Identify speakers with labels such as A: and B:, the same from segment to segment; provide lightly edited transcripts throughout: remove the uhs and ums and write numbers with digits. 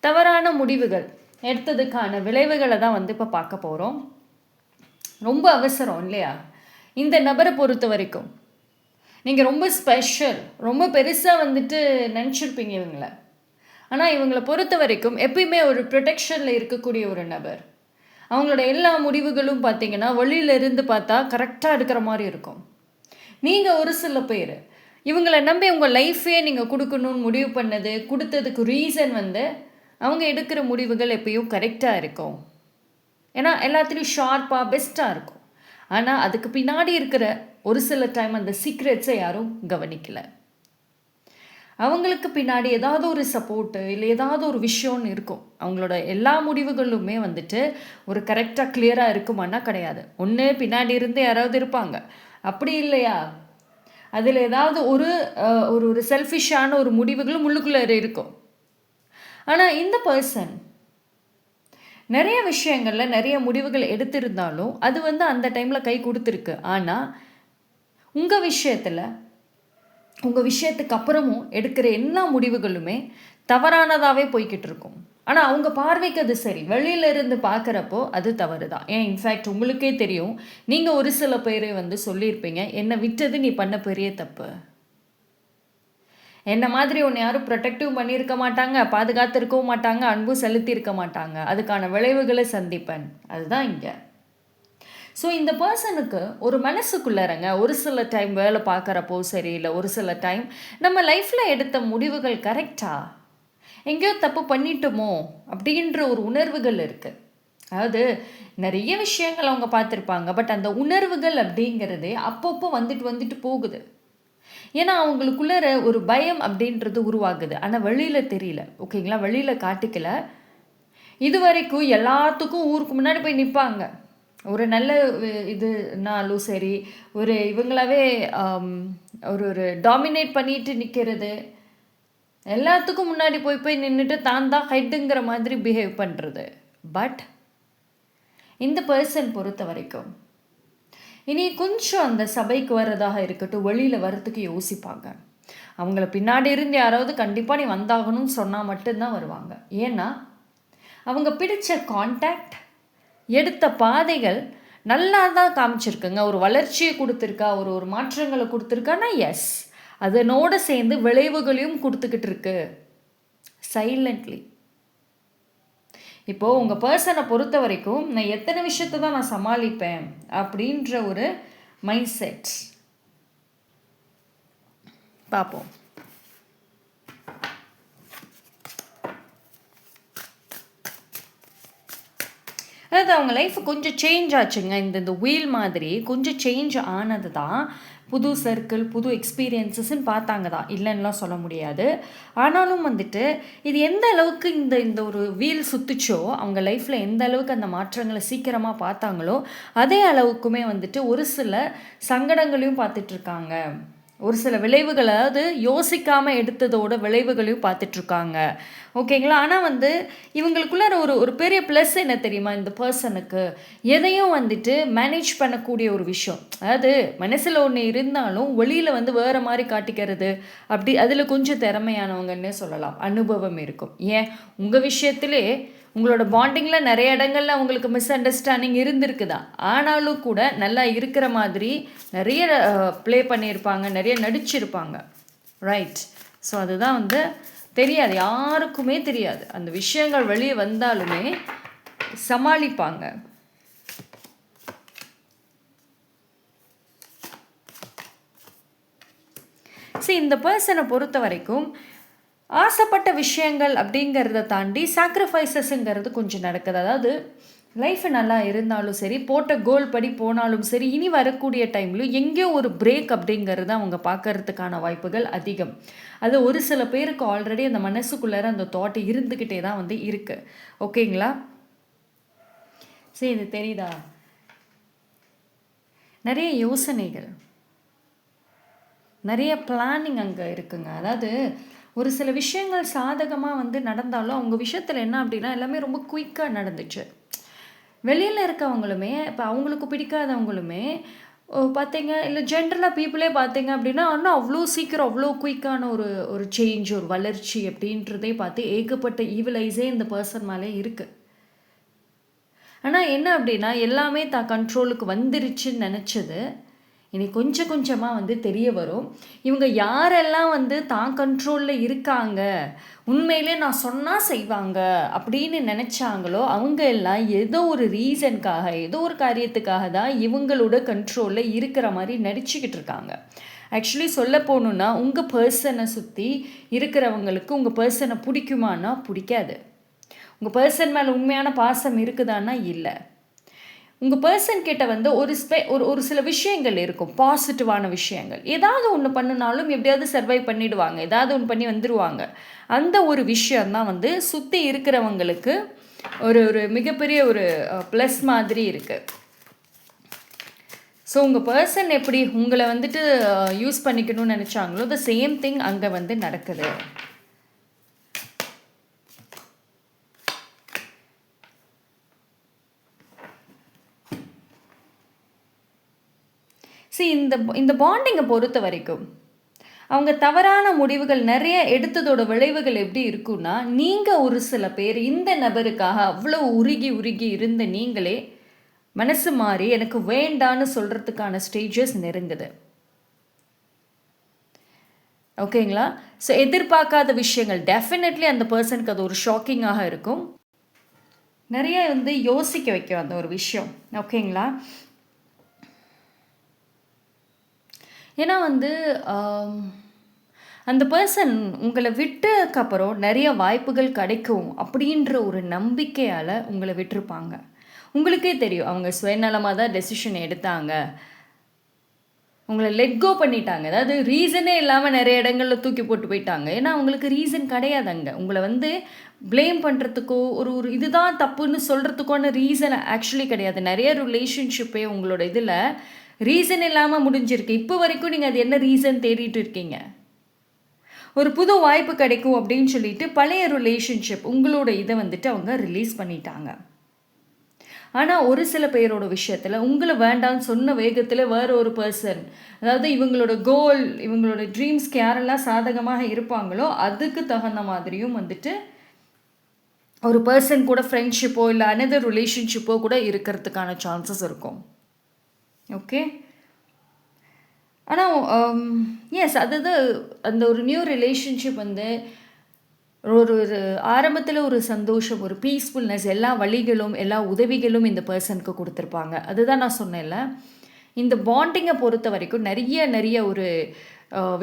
A: தவறான முடிவுகள் எடுத்ததுக்கான விளைவுகளை தான் வந்து இப்போ பார்க்க போகிறோம். ரொம்ப அவசரம் இல்லையா? இந்த நபரை பொறுத்த வரைக்கும் நீங்கள் ரொம்ப ஸ்பெஷல், ரொம்ப பெருசாக வந்துட்டு நினச்சிருப்பீங்க இவங்களை. ஆனால் இவங்களை பொறுத்த வரைக்கும் எப்பயுமே ஒரு ப்ரொடெக்ஷனில் இருக்கக்கூடிய ஒரு நபர். அவங்களோட எல்லா முடிவுகளும் பார்த்தீங்கன்னா வெளியிலேருந்து பார்த்தா கரெக்டாக இருக்கிற மாதிரி இருக்கும். நீங்கள் ஒரு சில பேர் இவங்களை நம்பி உங்கள் லைஃபே நீங்கள் கொடுக்கணும்னு முடிவு பண்ணது, கொடுத்ததுக்கு ரீசன் வந்து அவங்க எடுக்கிற முடிவுகள் எப்பயும் கரெக்டாக இருக்கும். ஏன்னா எல்லாத்துலேயும் ஷார்ப்பாக பெஸ்ட்டாக இருக்கும். ஆனால் அதுக்கு பின்னாடி இருக்கிற ஒரு சில டைம் அந்த சீக்ரெட்ஸை யாரும் கவனிக்கலை. அவங்களுக்கு பின்னாடி ஏதாவது ஒரு சப்போர்ட்டு இல்லை ஏதாவது ஒரு விஷயம்னு இருக்கும். அவங்களோட எல்லா முடிவுகளுமே வந்துட்டு ஒரு கரெக்டாக கிளியராக இருக்குமானா கிடையாது. ஒன்று பின்னாடி இருந்து யாராவது இருப்பாங்க. அப்படி இல்லையா அதில் ஏதாவது ஒரு ஒரு செல்ஃபிஷான ஒரு முடிவுகளும் உள்ளுக்குள்ளே இருக்கும். ஆனால் இந்த பர்சன் நிறைய விஷயங்களில் நிறைய முடிவுகள் எடுத்திருந்தாலும் அது வந்து அந்த டைமில் கை கொடுத்துருக்கு. ஆனால் உங்கள் விஷயத்துக்கு அப்புறமும் எடுக்கிற எல்லா முடிவுகளுமே தவறானதாகவே போய்கிட்டு இருக்கும். ஆனால் அவங்க பார்வைக்கு அது சரி, வெளியிலேருந்து பார்க்குறப்போ அது தவறு தான். ஏன் இன்ஃபேக்ட் உங்களுக்கே தெரியும், நீங்கள் ஒரு சில பேரை வந்து சொல்லியிருப்பீங்க, என்னை விட்டது நீ பண்ண பெரிய தப்பு. என்ன மாதிரி ஒன்று யாரும் ப்ரொடெக்டிவ் பண்ணியிருக்க மாட்டாங்க, பாதுகாத்திருக்கவும் மாட்டாங்க, அன்பு செலுத்தியிருக்க மாட்டாங்க. அதுக்கான விளைவுகளை சந்திப்பேன். அதுதான் இங்கே. ஸோ இந்த பர்சனுக்கு ஒரு மனசுக்குள்ளறங்க ஒரு சில டைம் வேலை பார்க்குறப்போ சரி, இல்லை ஒரு சில டைம் நம்ம லைஃப்பில் எடுத்த முடிவுகள் கரெக்டாக எங்கேயோ தப்பு பண்ணிட்டோமோ அப்படின்ற ஒரு உணர்வுகள் இருக்குது. அதாவது நிறைய விஷயங்கள் அவங்க பார்த்துருப்பாங்க. பட் அந்த உணர்வுகள் அப்படிங்கிறதே அப்பப்போ வந்துட்டு போகுது. ஏன்னா அவங்களுக்குள்ளே ஒரு பயம் அப்படின்றது உருவாகுது. ஆனால் வெளியில் தெரியல. ஓகேங்களா? வெளியில் காட்டிக்கல. இது வரைக்கும் எல்லாத்துக்கும் ஊருக்கு முன்னாடி போய் நிற்பாங்க. ஒரு நல்ல இதுனாலும் சரி, ஒரு இவங்களாவே ஒரு டாமினேட் பண்ணிட்டு நிற்கிறது, எல்லாத்துக்கும் முன்னாடி போய் நின்றுட்டு தான் தான் ஹெட்டுங்கிற மாதிரி பிஹேவ் பண்ணுறது. பட் இந்த பர்சன் பொறுத்த வரைக்கும் இனி கொஞ்சம் அந்த சபைக்கு வர்றதாக இருக்கட்டும், வெளியில் வர்றதுக்கு யோசிப்பாங்க. அவங்கள பின்னாடி இருந்து யாராவது கண்டிப்பாக நீ வந்தாகணும்னு சொன்னால் மட்டும்தான் வருவாங்க. ஏன்னா அவங்க பிடிச்ச கான்டாக்ட், எடுத்த பாதைகள் நல்லா தான் காமிச்சிருக்குங்க. ஒரு வளர்ச்சியை கொடுத்துருக்கா, ஒரு மாற்றங்களை கொடுத்துருக்கான்னா எஸ், அதனோடு சேர்ந்து விளைவுகளையும் கொடுத்துக்கிட்டு இருக்கு சைலண்ட்லி. இப்போது உங்கள் பர்சனை பொறுத்த வரைக்கும் நான் எத்தனை விஷயத்தை தான் நான் சமாளிப்பேன் அப்படின்ற ஒரு மைண்ட் செட் பார்ப்போம். அதாவது அவங்க லைஃப் கொஞ்சம் சேஞ்ச் ஆச்சுங்க. இந்த வீல் மாதிரி கொஞ்சம் சேஞ்ச் ஆனது தான். புது சர்க்கிள், புது எக்ஸ்பீரியன்ஸஸ்ன்னு பார்த்தாங்க தான், இல்லைன்னுலாம் சொல்ல முடியாது. ஆனாலும் வந்துட்டு இது எந்த அளவுக்கு இந்த ஒரு வீல் சுற்றுச்சோ, அவங்க லைஃப்பில் எந்த அளவுக்கு அந்த மாற்றங்களை சீக்கிரமாக பார்த்தாங்களோ அதே அளவுக்குமே வந்துட்டு ஒரு சில சங்கடங்களையும் பார்த்துட்ருக்காங்க. ஒரு சில விளைவுகளை, அதாவது யோசிக்காமல் எடுத்ததோட விளைவுகளையும் பார்த்துட்ருக்காங்க. ஓகேங்களா? ஆனால் வந்து இவங்களுக்குள்ள ஒரு பெரிய ப்ளஸ் என்ன தெரியுமா? இந்த பர்சனுக்கு எதையும் வந்துட்டு மேனேஜ் பண்ணக்கூடிய ஒரு விஷயம். அதாவது மனசில் ஒன்று இருந்தாலும் வெளியில் வந்து வேறு மாதிரி காட்டிக்கிறது, அப்படி அதில் கொஞ்சம் திறமையானவங்கன்னே சொல்லலாம். அனுபவம் இருக்கும். ஏன் உங்கள் விஷயத்திலே உங்களோட பாண்டிங்கில் நிறைய இடங்களில் அவங்களுக்கு மிஸ் அண்டர்ஸ்டாண்டிங் இருந்திருக்குதா, ஆனாலும் கூட நல்லா இருக்கிற மாதிரி நிறைய ப்ளே பண்ணியிருப்பாங்க, நிறைய நடிச்சிருப்பாங்க. ரைட்? ஸோ அதுதான் வந்து தெரியாது, யாருக்குமே தெரியாது. அந்த விஷயங்கள் வெளியே வந்தாலுமே சமாளிப்பாங்க. சரி, இந்த பர்சனை பொறுத்த வரைக்கும் ஆசைப்பட்ட விஷயங்கள் அப்படிங்கிறத தாண்டி சாக்ரிஃபைசஸ்ங்கிறது கொஞ்சம் நடக்குது. அதாவது லைஃப் நல்லா இருந்தாலும் சரி, போட்ட கோல் படி போனாலும் சரி, இனி வரக்கூடிய டைமில் எங்கேயோ ஒரு பிரேக் அப்படிங்கிறது அவங்க பார்க்கறதுக்கான வாய்ப்புகள் அதிகம். அது ஒரு சில பேருக்கு ஆல்ரெடி அந்த மனசுக்குள்ளார அந்த தாட் இருந்துக்கிட்டே தான் வந்து இருக்குது. ஓகேங்களா? சரி, இது தெரியுதா? நிறைய யோசனைகள், நிறைய பிளானிங் அங்கே இருக்குங்க. அதாவது ஒரு சில விஷயங்கள் சாதகமாக வந்து நடந்தாலும் அவங்க விஷயத்தில் என்ன அப்படின்னா எல்லாமே ரொம்ப குயிக்காக நடந்துச்சு. வெளியில் இருக்கவங்களுமே, இப்போ அவங்களுக்கு பிடிக்காதவங்களுமே பார்த்தீங்க இல்லை ஜென்ரலாக பீப்புளே பார்த்தீங்க அப்படின்னா, ஆனால் அவ்வளோ சீக்கிரம் அவ்வளோ குயிக்கான ஒரு ஒரு சேஞ்ச், ஒரு வளர்ச்சி அப்படின்றதே பார்த்து ஏகப்பட்ட ஈவலைஸே இந்த பர்சன் மேலே இருக்குது. ஆனால் என்ன அப்படின்னா, எல்லாமே தான் கண்ட்ரோலுக்கு வந்துருச்சுன்னு நினச்சது இனி கொஞ்சம் கொஞ்சமாக வந்து தெரிய வரும். இவங்க யாரெல்லாம் வந்து தான் கண்ட்ரோலில் இருக்காங்க, உண்மையிலே நான் சொன்னால் செய்வாங்க அப்படின்னு நினச்சாங்களோ, அவங்க எல்லாம் ஏதோ ஒரு ரீசனுக்காக, ஏதோ ஒரு காரியத்துக்காக தான் இவங்களோட கண்ட்ரோலில் இருக்கிற மாதிரி நடிச்சுக்கிட்டு இருக்காங்க. ஆக்சுவலி சொல்ல போகணுன்னா, உங்கள் பர்சனை சுற்றி இருக்கிறவங்களுக்கு உங்கள் பர்சனை பிடிக்குமானா பிடிக்காது. உங்கள் பர்சன் மேலே உண்மையான பாசம் இருக்குதான்னா இல்லை. உங்கள் பர்சன் கிட்ட வந்து ஒரு சில விஷயங்கள் இருக்கும், பாசிட்டிவான விஷயங்கள். ஏதாவது ஒன்று பண்ணினாலும் எப்படியாவது சர்வை பண்ணிடுவாங்க, ஏதாவது ஒன்று பண்ணி வந்துடுவாங்க. அந்த ஒரு விஷயந்தான் வந்து சுற்றி இருக்கிறவங்களுக்கு ஒரு ஒரு மிகப்பெரிய ஒரு ப்ளஸ் மாதிரி இருக்குது. ஸோ உங்கள் பர்சன் எப்படி உங்களை வந்துட்டு யூஸ் பண்ணிக்கணும்னு நினச்சாங்களோ த சேம் திங் அங்கே வந்து நடக்குது. இந்த பாண்டிங்கை பொறுத்த வரைக்கும் அவங்க தவறான முடிவுகள் நிறைய எடுத்ததோட விளைவுகள் எப்படி இருக்குன்னா, நீங்கள் ஒரு சில பேர் இந்த நபருக்காக அவ்வளோ உருகி உருகி இருந்த நீங்களே மனசு மாறி எனக்கு வேண்டான்னு சொல்கிறதுக்கான ஸ்டேஜஸ் நெருங்குது. ஓகேங்களா? ஸோ எதிர்பார்க்காத விஷயங்கள் டெஃபினெட்லி அந்த பர்சனுக்கு அது ஒரு ஷாக்கிங்காக இருக்கும். நிறைய வந்து யோசிக்க வைக்கும் அந்த ஒரு விஷயம். ஓகேங்களா? ஏன்னா வந்து அந்த பர்சன் உங்களை விட்டதுக்கப்புறம் நிறைய வாய்ப்புகள் கிடைக்கும் அப்படின்ற ஒரு நம்பிக்கையால் உங்களை விட்டுருப்பாங்க. உங்களுக்கே தெரியும் அவங்க சுயநலமாக தான் டெசிஷன் எடுத்தாங்க, உங்களை லெட் கோ பண்ணிட்டாங்க. அதாவது ரீசனே இல்லாமல் நிறைய இடங்களில் தூக்கி போட்டு போயிட்டாங்க. ஏன்னா அவங்களுக்கு ரீசன் கிடையாது. அங்கே உங்களை வந்து ப்ளேம் பண்ணுறதுக்கோ ஒரு ஒரு இதுதான் தப்புன்னு சொல்கிறதுக்கோன ரீசன் ஆக்சுவலி கிடையாது. நிறைய ரிலேஷன்ஷிப்பே உங்களோட இதில் ரீசன் இல்லாமல் முடிஞ்சிருக்கு. இப்போ வரைக்கும் நீங்கள் அது என்ன ரீசன் தேடிட்டு இருக்கீங்க. ஒரு புது வாய்ப்பு கிடைக்கும் அப்படின்னு சொல்லிட்டு பழைய ரிலேஷன்ஷிப் உங்களோட இதை வந்துட்டு அவங்க ரிலீஸ் பண்ணிட்டாங்க. ஆனால் ஒரு சில பேரோட விஷயத்தில் உங்களை வேண்டான்னு சொன்ன வேகத்தில் வேற ஒரு பர்சன், அதாவது இவங்களோட கோல், இவங்களோட ட்ரீம்ஸ்க்கு யாரெல்லாம் சாதகமாக இருப்பாங்களோ அதுக்கு தகுந்த மாதிரியும் வந்துட்டு ஒரு பர்சன் கூட ஃப்ரெண்ட்ஷிப்போ இல்லை அனதர் ரிலேஷன்ஷிப்போ கூட இருக்கிறதுக்கான சான்சஸ் இருக்கும். ஓகே. ஆனால் எஸ் அதுதான் அந்த ஒரு நியூ ரிலேஷன்ஷிப் வந்து ஒரு ஒரு ஆரம்பத்தில் ஒரு சந்தோஷம், ஒரு பீஸ்ஃபுல்னஸ், எல்லா வழிகளும் எல்லா உதவிகளும் இந்த பர்சனுக்கு கொடுத்துருப்பாங்க. அதுதான் நான் சொன்னேன்ல, இந்த பாண்டிங்கை பொறுத்த வரைக்கும் நிறைய ஒரு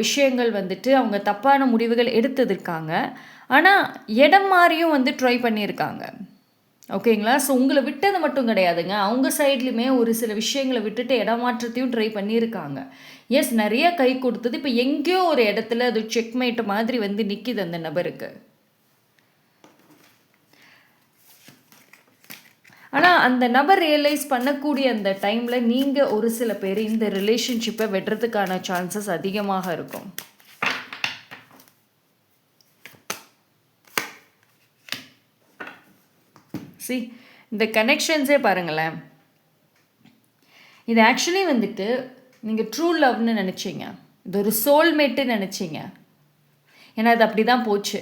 A: விஷயங்கள் வந்துட்டு அவங்க தப்பான முடிவுகள் எடுத்ததுருக்காங்க. ஆனால் இடம் மாதிரியும் வந்து ட்ரை பண்ணியிருக்காங்க. ஓகேங்களா? ஸோ உங்களை விட்டது மட்டும் கிடையாதுங்க, அவங்க சைட்லையுமே ஒரு சில விஷயங்களை விட்டுட்டு இடமாற்றத்தையும் ட்ரை பண்ணியிருக்காங்க. எஸ் நிறைய கை கொடுத்தது. இப்போ எங்கேயோ ஒரு இடத்துல அது செக்மேட் மாதிரி வந்து நிற்கிது அந்த நபருக்கு. ஆனால் அந்த நபர் ரியலைஸ் பண்ணக்கூடிய அந்த டைமில் நீங்கள் ஒரு சில பேர் இந்த ரிலேஷன்ஷிப்பை வெட்டுறதுக்கான சான்சஸ் அதிகமாக இருக்கும். சி இந்த கனெக்ஷன்ஸே பாருங்களேன், இது ஆக்சுவலி வந்துட்டு நீங்கள் ட்ரூ லவ்னு நினச்சிங்க, இது ஒரு சோல்மேட்டுன்னு நினச்சிங்க. ஏன்னா அது அப்படி தான் போச்சு.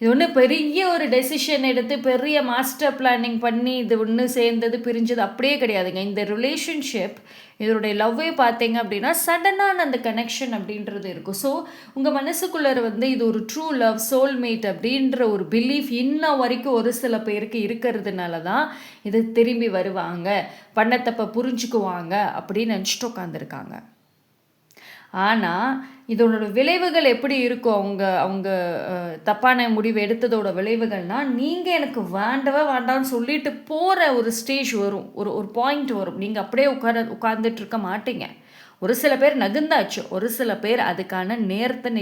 A: இது ஒன்று பெரிய ஒரு டெசிஷன் எடுத்து பெரிய மாஸ்டர் பிளானிங் பண்ணி இது ஒன்று சேர்ந்தது பிரிஞ்சது அப்படியே கிடையாதுங்க. இந்த ரிலேஷன்ஷிப் இதனுடைய லவ்வே பார்த்தீங்க அப்படின்னா சடனான அந்த கனெக்ஷன் அப்படின்றது இருக்கும். ஸோ உங்கள் மனசுக்குள்ளே வந்து இது ஒரு ட்ரூ லவ், சோல்மேட் அப்படின்ற ஒரு பிலீஃப் இன்ன வரைக்கும் ஒரு சில பேருக்கு இருக்கிறதுனால தான் இது திரும்பி வருவாங்க, பண்ணத்தப்ப புரிஞ்சுக்குவாங்க அப்படின்னு நினச்சிட்டு உட்காந்துருக்காங்க. ஆனால் இதோட விளைவுகள் எப்படி இருக்கும், அவங்க தப்பான முடிவு எடுத்ததோட விளைவுகள்னால், நீங்கள் எனக்கு வேண்டான்னு சொல்லிட்டு போகிற ஒரு ஸ்டேஜ் வரும், ஒரு பாயிண்ட் வரும். நீங்கள் அப்படியே உட்கார்ந்துட்டு இருக்க மாட்டீங்க. ஒரு சில பேர் நகுந்தாச்சு, ஒரு சில பேர் அதுக்கான நேரத்தை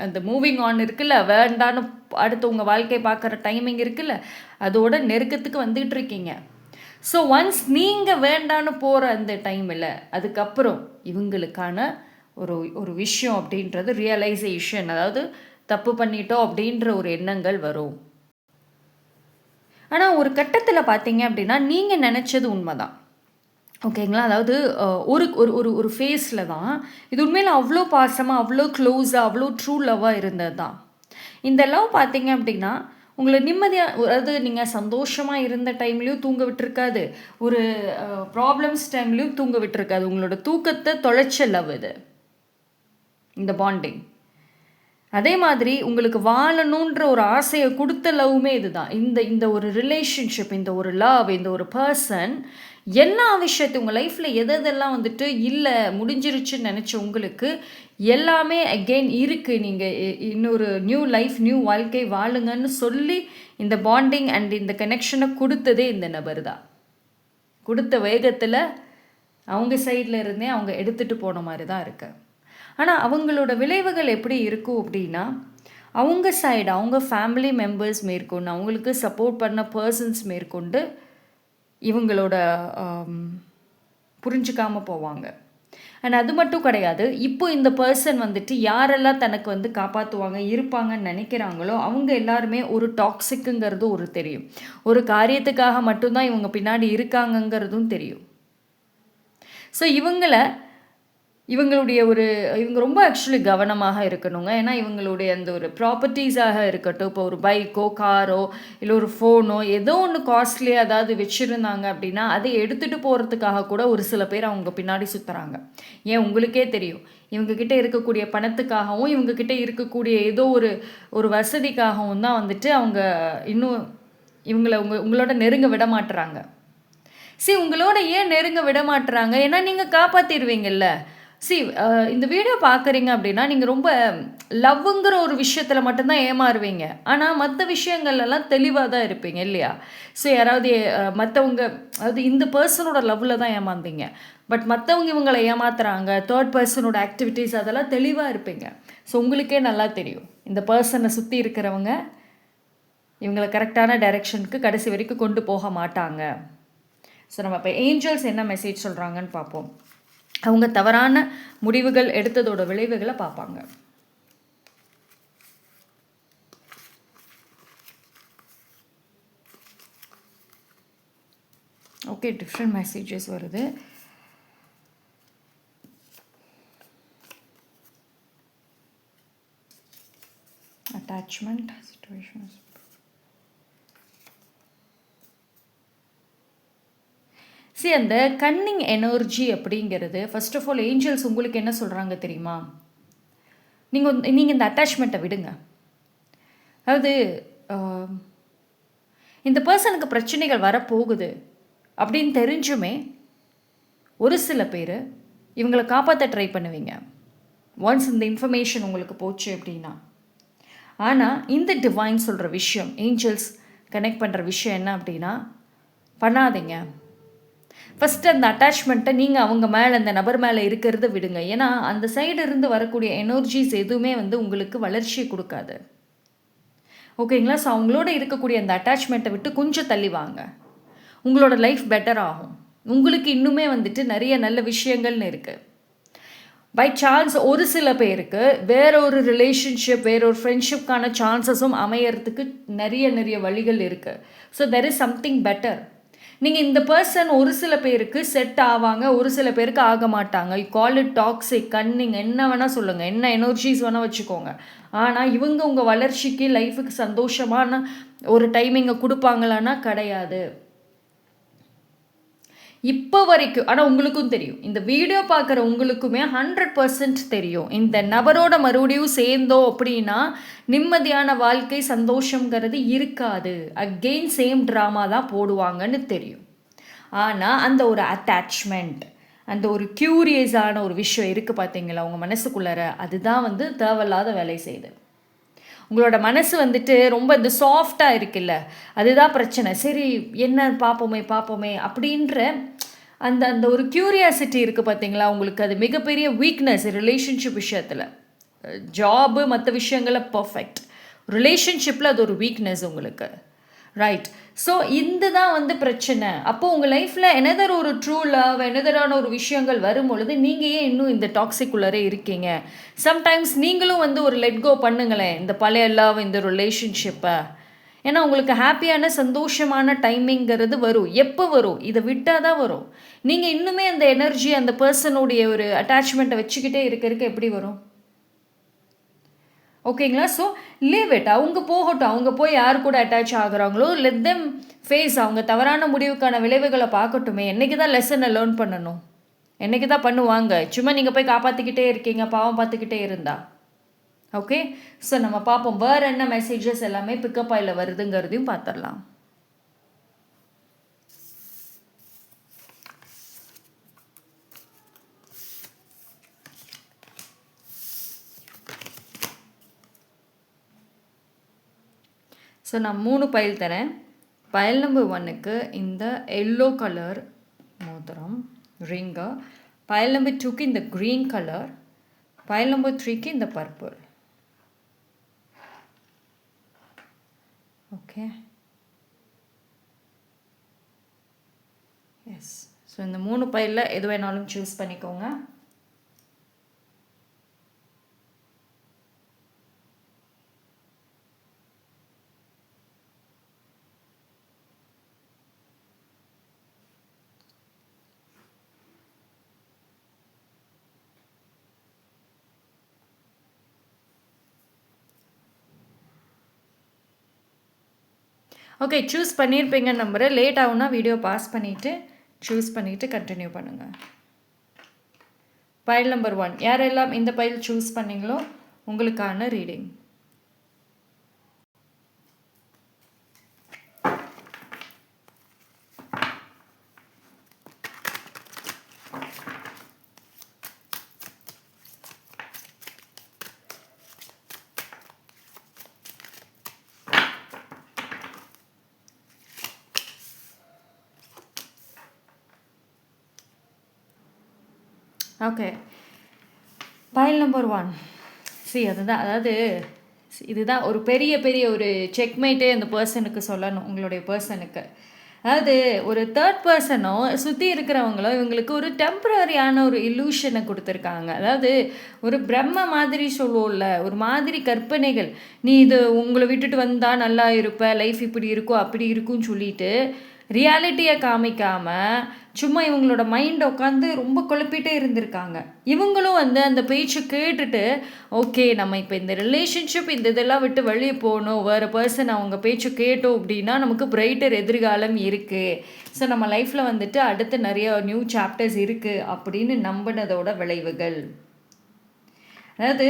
A: அந்த மூவிங் ஆன் இருக்குல்ல, வேண்டான்னு அடுத்து உங்கள் வாழ்க்கையை பார்க்குற டைமிங் இருக்குல்ல, அதோட நெருக்கத்துக்கு வந்துகிட்டு இருக்கீங்க. ஸோ ஒன்ஸ் நீங்கள் வேண்டான்னு போகிற அந்த டைமில் அதுக்கப்புறம் இவங்களுக்கான ஒரு விஷயம் அப்படின்றது ரியலைசேஷன், அதாவது தப்பு பண்ணிட்டோம் அப்படின்ற ஒரு எண்ணங்கள் வரும். ஆனால் ஒரு கட்டத்தில் பார்த்தீங்க அப்படின்னா நீங்கள் நினச்சது உண்மைதான். ஓகேங்களா? அதாவது ஒரு ஒரு ஒரு ஒரு ஃபேஸில் தான் இது உண்மையில அவ்வளோ பாசமாக, அவ்வளோ க்ளோஸாக, அவ்வளோ ட்ரூ லவ்வாக இருந்தது தான். இந்த லவ் பார்த்தீங்க அப்படின்னா, உங்கள நிம்மதியா அதாவது நீங்க சந்தோஷமா இருந்த டைம்லயும் தூங்க விட்டுருக்காது. ஒரு ப்ராப்ளம்ஸ் டைம்லயும் தூங்க விட்டுருக்காது. உங்களோட தூக்கத்த தொலைச்ச லவ் இது. இந்த பாண்டிங். அதே மாதிரி உங்களுக்கு வாழணுன்ற ஒரு ஆசைய குடுத்த லவ்வுமே இதுதான். இந்த இந்த ஒரு ரிலேஷன்ஷிப், இந்த ஒரு லவ், இந்த ஒரு பெர்சன் எல்லா விஷயத்தையும் உங்க லைஃப்ல எதெல்லாம் வந்துட்டு இல்ல, முடிஞ்சிருச்சுன்னு நெனச்ச உங்களுக்கு, எல்லாமே அகெயின் இருக்கு. நீங்க இன்னொரு நியூ லைஃப், நியூ வாழ்க்கை வாழுங்கன்னு சொல்லி, இந்த பாண்டிங் அண்ட் இந்த கனெக்ஷன குடுத்ததே இந்த நபர் தான். குடுத்த வேகத்துல, அவங்க சைட்ல இருந்தே அவங்க எடுத்துட்டு போன மாரி தான் இருக்கு. ஆனா, அவங்களோட விளைவுகள் எப்படி இருக்கும் அப்படின்னா, அவங்க சைடு, அவங்க ஃபேமிலி மெம்பர்ஸ் மேற்கொண்டு, அவங்களுக்கு சப்போர்ட் பண்ண பெர்சன்ஸ் மேற்கொண்டு, இவங்களோட புரிஞ்சுக்காம போவாங்க. அண்ட் அது மட்டும் கிடையாது. இப்போ இந்த பெர்சன் வந்துட்டு யாரெல்லாம் தனக்கு வந்து காப்பாத்துவாங்க, இருப்பாங்கன்னு நெனைக்கிறாங்களோ, அவங்க எல்லாருமே ஒரு டாக்ஸிக்குங்கிறது ஒரு தெரியும். ஒரு காரியத்துக்காக மட்டும் தான் இவங்க பின்னாடி இருக்காங்கங்கிறதும் தெரியும். ஸோ இவங்களுடைய இவங்க ரொம்ப ஆக்சுவலி கவனமாக இருக்கணுங்க. ஏன்னா இவங்களுடைய அந்த ஒரு ப்ராப்பர்ட்டிஸாக இருக்கட்டும், இப்போ ஒரு பைக்கோ, காரோ, இல்லை ஒரு ஃபோனோ, ஏதோ ஒன்று காஸ்ட்லியாக ஏதாவது வச்சுருந்தாங்க அப்படின்னா, அதை எடுத்துகிட்டு போகிறதுக்காக கூட ஒரு சில பேர் அவங்க பின்னாடி சுற்றுறாங்க. ஏன் உங்களுக்கே தெரியும். இவங்கக்கிட்ட இருக்கக்கூடிய பணத்துக்காகவும், இவங்கக்கிட்ட இருக்கக்கூடிய ஏதோ ஒரு வசதிக்காகவும் தான் வந்துட்டு அவங்க இன்னும் உங்களோட நெருங்க விட மாட்டுறாங்க. உங்களோட ஏன் நெருங்க விட மாட்டுறாங்க? ஏன்னா நீங்கள் காப்பாற்றிடுவீங்கல்ல. இந்த வீடியோ பார்க்குறீங்க அப்படின்னா, நீங்கள் ரொம்ப லவ்வுங்கிற ஒரு விஷயத்தில் மட்டும்தான் ஏமாறுவீங்க. ஆனால் மற்ற விஷயங்கள்லாம் தெளிவாக தான் இருப்பீங்க இல்லையா? யாராவது மற்றவங்க அதாவது இந்த பர்சனோட லவ்வில் தான் ஏமாந்தீங்க. பட் மற்றவங்க இவங்களை ஏமாத்துறாங்க, தேர்ட் பர்சனோட ஆக்டிவிட்டீஸ் அதெல்லாம் தெளிவாக இருப்பீங்க. உங்களுக்கே நல்லா தெரியும். இந்த பர்சனை சுற்றி இருக்கிறவங்க இவங்களை கரெக்டான டைரெக்ஷனுக்கு கடைசி வரைக்கும் கொண்டு போக மாட்டாங்க. நம்ம இப்போ ஏஞ்சல்ஸ் என்ன மெசேஜ் சொல்கிறாங்கன்னு பார்ப்போம். அவங்க தவறான முடிவுகள் எடுத்ததோட விளைவுகளை பார்ப்பாங்க. ஓகே, டிஃப்ரெண்ட் மெசேஜஸ் வருது. Attachment situations. அந்த கன்னிங் எனர்ஜி அப்படிங்கிறது ஃபர்ஸ்ட் ஆஃப் ஆல் ஏஞ்சல்ஸ் உங்களுக்கு என்ன சொல்கிறாங்க தெரியுமா? நீங்கள் இந்த அட்டாச்மெண்ட்டை விடுங்க. அதாவது இந்த பர்சனுக்கு பிரச்சனைகள் வரப்போகுது அப்படின்னு தெரிஞ்சுமே ஒரு சில பேர் இவங்களை காப்பாற்ற ட்ரை பண்ணுவீங்க ஒன்ஸ் இந்த இன்ஃபர்மேஷன் உங்களுக்கு போச்சு அப்படின்னா. ஆனால் இந்த டிவைன் சொல்கிற விஷயம், ஏஞ்சல்ஸ் கனெக்ட் பண்ணுற விஷயம் என்ன அப்படின்னா, பண்ணாதீங்க. ஃபஸ்ட்டு அந்த அட்டாச்மெண்ட்டை நீங்கள் அவங்க மேலே, அந்த நபர் மேலே இருக்கிறத விடுங்க. ஏன்னா அந்த சைடு இருந்து வரக்கூடிய எனர்ஜிஸ் எதுவுமே வந்து உங்களுக்கு வளர்ச்சியை கொடுக்காது. ஓகேங்களா? அவங்களோட இருக்கக்கூடிய அந்த அட்டாச்மெண்ட்டை விட்டு கொஞ்சம் தள்ளி வாங்க. உங்களோட லைஃப் பெட்டர் ஆகும். உங்களுக்கு இன்னுமே வந்துட்டு நிறைய நல்ல விஷயங்கள்னு இருக்குது. பை சான்ஸ் ஒரு சில பேருக்கு வேற ஒரு ரிலேஷன்ஷிப், வேற ஒரு ஃப்ரெண்ட்ஷிப்கான சான்சஸும் அமையறதுக்கு நிறைய வழிகள் இருக்குது. There is something better. நீங்கள் இந்த பர்சன் ஒரு சில பேருக்கு செட் ஆவாங்க, ஒரு சில பேருக்கு ஆக மாட்டாங்க. You call it toxic, Canning, என்ன வேணால் சொல்லுங்கள், என்ன எனர்ஜிஸ் வேணால் வச்சுக்கோங்க. ஆனால் இவங்க உங்கள் வளர்ச்சிக்கு, லைஃபுக்கு சந்தோஷமான ஒரு டைமிங்கை கொடுப்பாங்களான்னா கிடையாது. இப்போ வரைக்கும். ஆனால் உங்களுக்கும் தெரியும், இந்த வீடியோ பார்க்குற உங்களுக்குமே 100% தெரியும், இந்த நபரோட மறுபடியும் சேர்ந்தோம் அப்படின்னா நிம்மதியான வாழ்க்கை, சந்தோஷங்கிறது இருக்காது. அகெயின் சேம் ட்ராமா தான் போடுவாங்கன்னு தெரியும். ஆனால் அந்த ஒரு அட்டாச்மெண்ட், அந்த ஒரு க்யூரியஸான ஒரு விஷயம் இருக்குது பார்த்தீங்களா உங்கள் மனசுக்குள்ளார, அதுதான் வந்து தேவையில்லாத வேலை செய்யுது. உங்களோட மனசு வந்துட்டு ரொம்ப இந்த சாஃப்டாக இருக்குல்ல, அதுதான் பிரச்சனை. சரி என்ன பார்ப்போமே அப்படின்ற அந்த அந்த ஒரு க்யூரியாசிட்டி இருக்குது பார்த்தீங்களா உங்களுக்கு, அது மிகப்பெரிய வீக்னஸ் ரிலேஷன்ஷிப் விஷயத்தில். ஜாபு மற்ற விஷயங்களில் பர்ஃபெக்ட், ரிலேஷன்ஷிப்பில் அது ஒரு வீக்னஸ் உங்களுக்கு, ரைட்? இந்த தான் வந்து பிரச்சனை. அப்போது உங்கள் லைஃப்பில் எனதர் ஒரு ட்ரூ லவ், எனதரான ஒரு விஷயங்கள் வரும் பொழுது நீங்கள் ஏன் இன்னும் இந்த டாக்ஸிக்குள்ளரே இருக்கீங்க? சம்டைம்ஸ் நீங்களும் வந்து ஒரு லெட் கோ பண்ணுங்களேன், இந்த பழைய லவ், இந்த ரிலேஷன்ஷிப்பை. ஏன்னா உங்களுக்கு ஹாப்பியான சந்தோஷமான டைமிங்கிறது வரும். எப்போ வரும்? இதை விட்டால் தான் வரும். நீங்கள் இன்னுமே அந்த எனர்ஜி அந்த பர்சனுடைய ஒரு அட்டாச்மெண்ட்டை வச்சுக்கிட்டே இருக்க எப்படி வரும்? ஓகேங்களா? So leave it. அவங்க போகட்டும். அவங்க போய் யார் கூட அட்டாச் ஆகுறாங்களோ லெட் தெம் ஃபேஸ். அவங்க தவறான முடிவுக்கான விளைவுகளை பார்க்கட்டுமே. என்றைக்கு தான் லெசனை லேர்ன் பண்ணணும்? என்றைக்கு தான் பண்ணுவாங்க? சும்மா நீங்கள் போய் காப்பாற்றிக்கிட்டே இருக்கீங்க, பாவம் பார்த்துக்கிட்டே இருந்தா. ஓகே, ஸோ நம்ம பார்ப்போம் வேறு என்ன மெசேஜஸ் எல்லாமே பிக்கப் ஆயில் வருதுங்கிறதையும் பார்த்துடலாம். ஸோ நான் 3 பைல் தரேன். பைல் நம்பர் 1க்கு இந்த எல்லோ கலர் மோதிரம் ரிங்கு, பைல் நம்பர் 2க்கு இந்த க்ரீன் கலர், பைல் நம்பர் 3க்கு இந்த பர்பிள். Okay, S. ஸோ இந்த 3 பைலில் எது வேணாலும் சூஸ் பண்ணிக்கோங்க. ஓகே, சூஸ் பண்ணியிருப்பீங்க நம்புகிறேன். லேட் ஆகுனா வீடியோ பாஸ் பண்ணிவிட்டு சூஸ் பண்ணிவிட்டு கண்டினியூ பண்ணுங்கள். பைல் நம்பர் 1 யாரெல்லாம் இந்த பைல் சூஸ் பண்ணிங்களோ உங்களுக்கான ரீடிங். ஓகே, பைல் நம்பர் 1 அதுதான். அதாவது இதுதான் ஒரு பெரிய ஒரு செக்மேட்டே அந்த பர்சனுக்கு சொல்லணும், உங்களுடைய பர்சனுக்கு. அதாவது ஒரு தேர்ட் பர்சனோ சுற்றி இருக்கிறவங்களோ இவங்களுக்கு ஒரு டெம்பரரியான ஒரு இல்லூஷனை கொடுத்துருக்காங்க. அதாவது ஒரு பிரம்ம மாதிரி சொல்லுவோம்ல, ஒரு மாதிரி கற்பனைகள். நீ இது உங்களை விட்டுட்டு வந்தால் நல்லா இருப்ப, லைஃப் இப்படி இருக்கும் அப்படி இருக்கும்னு சொல்லிட்டு ரியாலிட்டியை காமிக்காமல் சும்மா இவங்களோட மைண்ட் உட்காந்து ரொம்ப குழப்பிட்டே இருந்திருக்காங்க. இவங்களும் அந்த பேச்சு கேட்டுட்டு ஓகே நம்ம இப்போ இந்த ரிலேஷன்ஷிப் இந்த இதெல்லாம் விட்டு வெளியே போகணும், வேறு பர்சன் அவங்க பேச்சு கேட்டோம் அப்படின்னா நமக்கு பிரைட்டர் எதிர்காலம் இருக்குது, ஸோ நம்ம லைஃப்பில் அடுத்து நிறைய நியூ சாப்டர்ஸ் இருக்குது அப்படின்னு நம்பினதோட விளைவுகள். அதாவது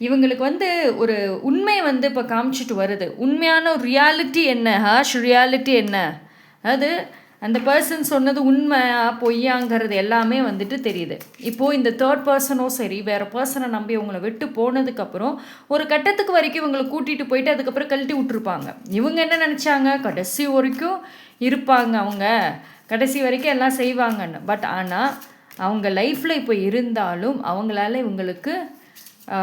A: இவங்களுக்கு ஒரு உண்மை இப்போ காமிச்சிட்டு வருது. உண்மையான ஒரு ரியாலிட்டி என்ன, ஹார்ஷ் ரியாலிட்டி என்ன, அதாவது அந்த பர்சன் சொன்னது உண்மையா பொய்யாங்கிறது எல்லாமே தெரியுது. இப்போது இந்த தேர்ட் பர்சனோ சரி வேறு பர்சனை நம்பி இவங்களை விட்டு போனதுக்கப்புறம் ஒரு கட்டத்துக்கு வரைக்கும் இவங்களை கூட்டிகிட்டு போயிட்டு அதுக்கப்புறம் கழட்டி விட்டுருப்பாங்க. இவங்க என்ன நினச்சாங்க, கடைசி வரைக்கும் இருப்பாங்க, அவங்க கடைசி வரைக்கும் எல்லாம் செய்வாங்கன்னு. பட் ஆனால் அவங்க லைஃப்பில் இப்போ இருந்தாலும் அவங்களால இவங்களுக்கு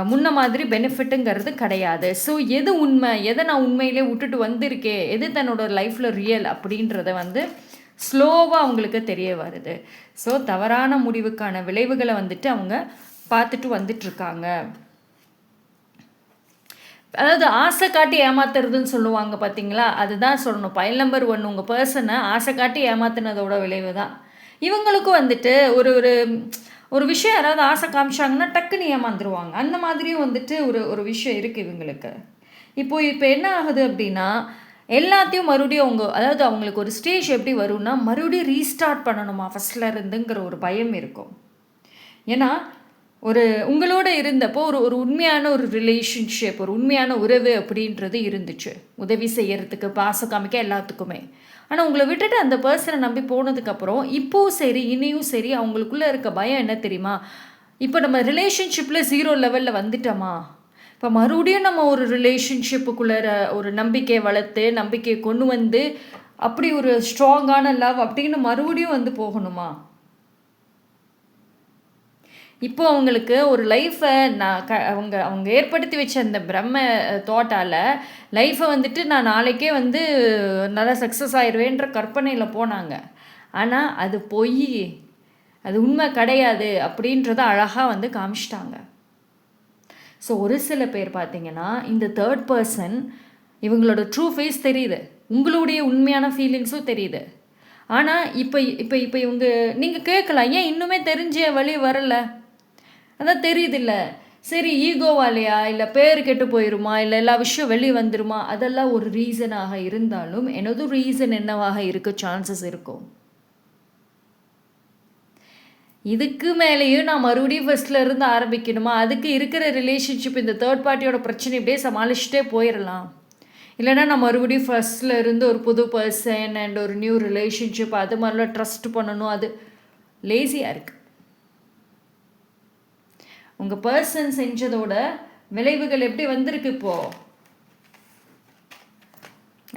A: முன்ன மாதிரி பெனிஃபிட்டுங்கிறது கிடையாது. ஸோ எது உண்மை, எதை நான் உண்மையிலே விட்டுட்டு வந்திருக்கேன், எது தன்னோட லைஃப்பில் ரியல் அப்படின்றத ஸ்லோவாக அவங்களுக்கு தெரிய வருது. ஸோ தவறான முடிவுக்கான விளைவுகளை அவங்க பார்த்துட்டு வந்துட்டுருக்காங்க. அதாவது ஆசை காட்டி ஏமாத்துறதுன்னு சொல்லுவாங்க பார்த்தீங்களா, அதுதான் சொல்லணும். பைல் நம்பர் 1 உங்கள் பர்சனை ஆசை காட்டி ஏமாத்துனதோட விளைவு தான் இவங்களுக்கும் ஒரு ஒரு ஒரு விஷயம் யாராவது ஆசை காமிச்சாங்கன்னா டக்குன்னு ஏமாந்துருவாங்க. அந்த மாதிரியும் ஒரு விஷயம் இருக்குது இவங்களுக்கு. இப்போ என்ன ஆகுது அப்படின்னா எல்லாத்தையும் மறுபடியும் அதாவது அவங்களுக்கு ஒரு ஸ்டேஜ் எப்படி வரும்னா மறுபடியும் ரீஸ்டார்ட் பண்ணணுமா ஃபஸ்ட்டில் இருந்துங்கிற ஒரு பயம் இருக்கும். ஏன்னா உங்களோட இருந்தப்போ ஒரு உண்மையான ஒரு ரிலேஷன்ஷிப், ஒரு உண்மையான உறவு அப்படின்றது இருந்துச்சு, உதவி செய்யறதுக்கு, பாசம் காமிக்க எல்லாத்துக்குமே. ஆனால் உங்களை விட்டுட்டு அந்த பர்சனை நம்பி போனதுக்கப்புறம் இப்போவும் சரி இனியும் சரி அவங்களுக்குள்ளே இருக்க பயம் என்ன தெரியுமா, இப்போ நம்ம ரிலேஷன்ஷிப்பில் 0 லெவலில் வந்துட்டோமா, இப்போ மறுபடியும் நம்ம ஒரு ரிலேஷன்ஷிப்புக்குள்ளே ஒரு நம்பிக்கையை வளர்த்து நம்பிக்கையை கொண்டு அப்படி ஒரு ஸ்ட்ராங்கான லவ் அப்படின்னு மறுபடியும் போகணுமா. இப்போ அவங்களுக்கு ஒரு லைஃப்பை அவங்க ஏற்படுத்தி வச்ச அந்த பிரம்ம தோட்டால் லைஃப்பை நான் நாளைக்கே நல்லா சக்ஸஸ் ஆயிடுவேன்ற கற்பனையில் போனாங்க. ஆனால் அது பொய், அது உண்மை கிடையாது அப்படின்றத அழகாக காமிச்சிட்டாங்க. ஸோ ஒரு சில பேர் பார்த்திங்கன்னா இந்த தேர்ட் பர்சன் இவங்களோட ட்ரூ ஃபேஸ் தெரியுது, உங்களுடைய உண்மையான ஃபீலிங்ஸும் தெரியுது. ஆனால் இப்போ இப்போ இப்போ இவங்க நீங்கள் கேட்கலாம், ஏன் இன்னுமே தெரிஞ்ச வழி வரல? அதான் தெரியுதில்ல, சரி ஈகோவாலையா, இல்லை பேர் கெட்டு போயிருமா, இல்லை எல்லா விஷயம் வெளியே வந்துருமா, அதெல்லாம் ஒரு ரீசனாக இருந்தாலும் எனது ரீசன் என்னவாக இருக்க சான்சஸ் இருக்கும். இதுக்கு மேலேயும் நான் மறுபடியும் ஃபர்ஸ்ட்ல இருந்து ஆரம்பிக்கணுமா? அதுக்கு இருக்கிற ரிலேஷன்ஷிப் இந்த தேர்ட் பார்ட்டியோட பிரச்சனை இப்படியே சமாளிச்சுட்டே போயிடலாம். இல்லைனா நான் மறுபடியும் ஃபர்ஸ்ட்ல இருந்து ஒரு புது பர்சன் அண்ட் ஒரு நியூ ரிலேஷன்ஷிப் அது மாதிரிலாம் ட்ரஸ்ட் பண்ணணும். அது லேசியாக இருக்குது. உங்கள் பர்சன் செஞ்சதோட விளைவுகள் எப்படி வந்திருக்கு இப்போது?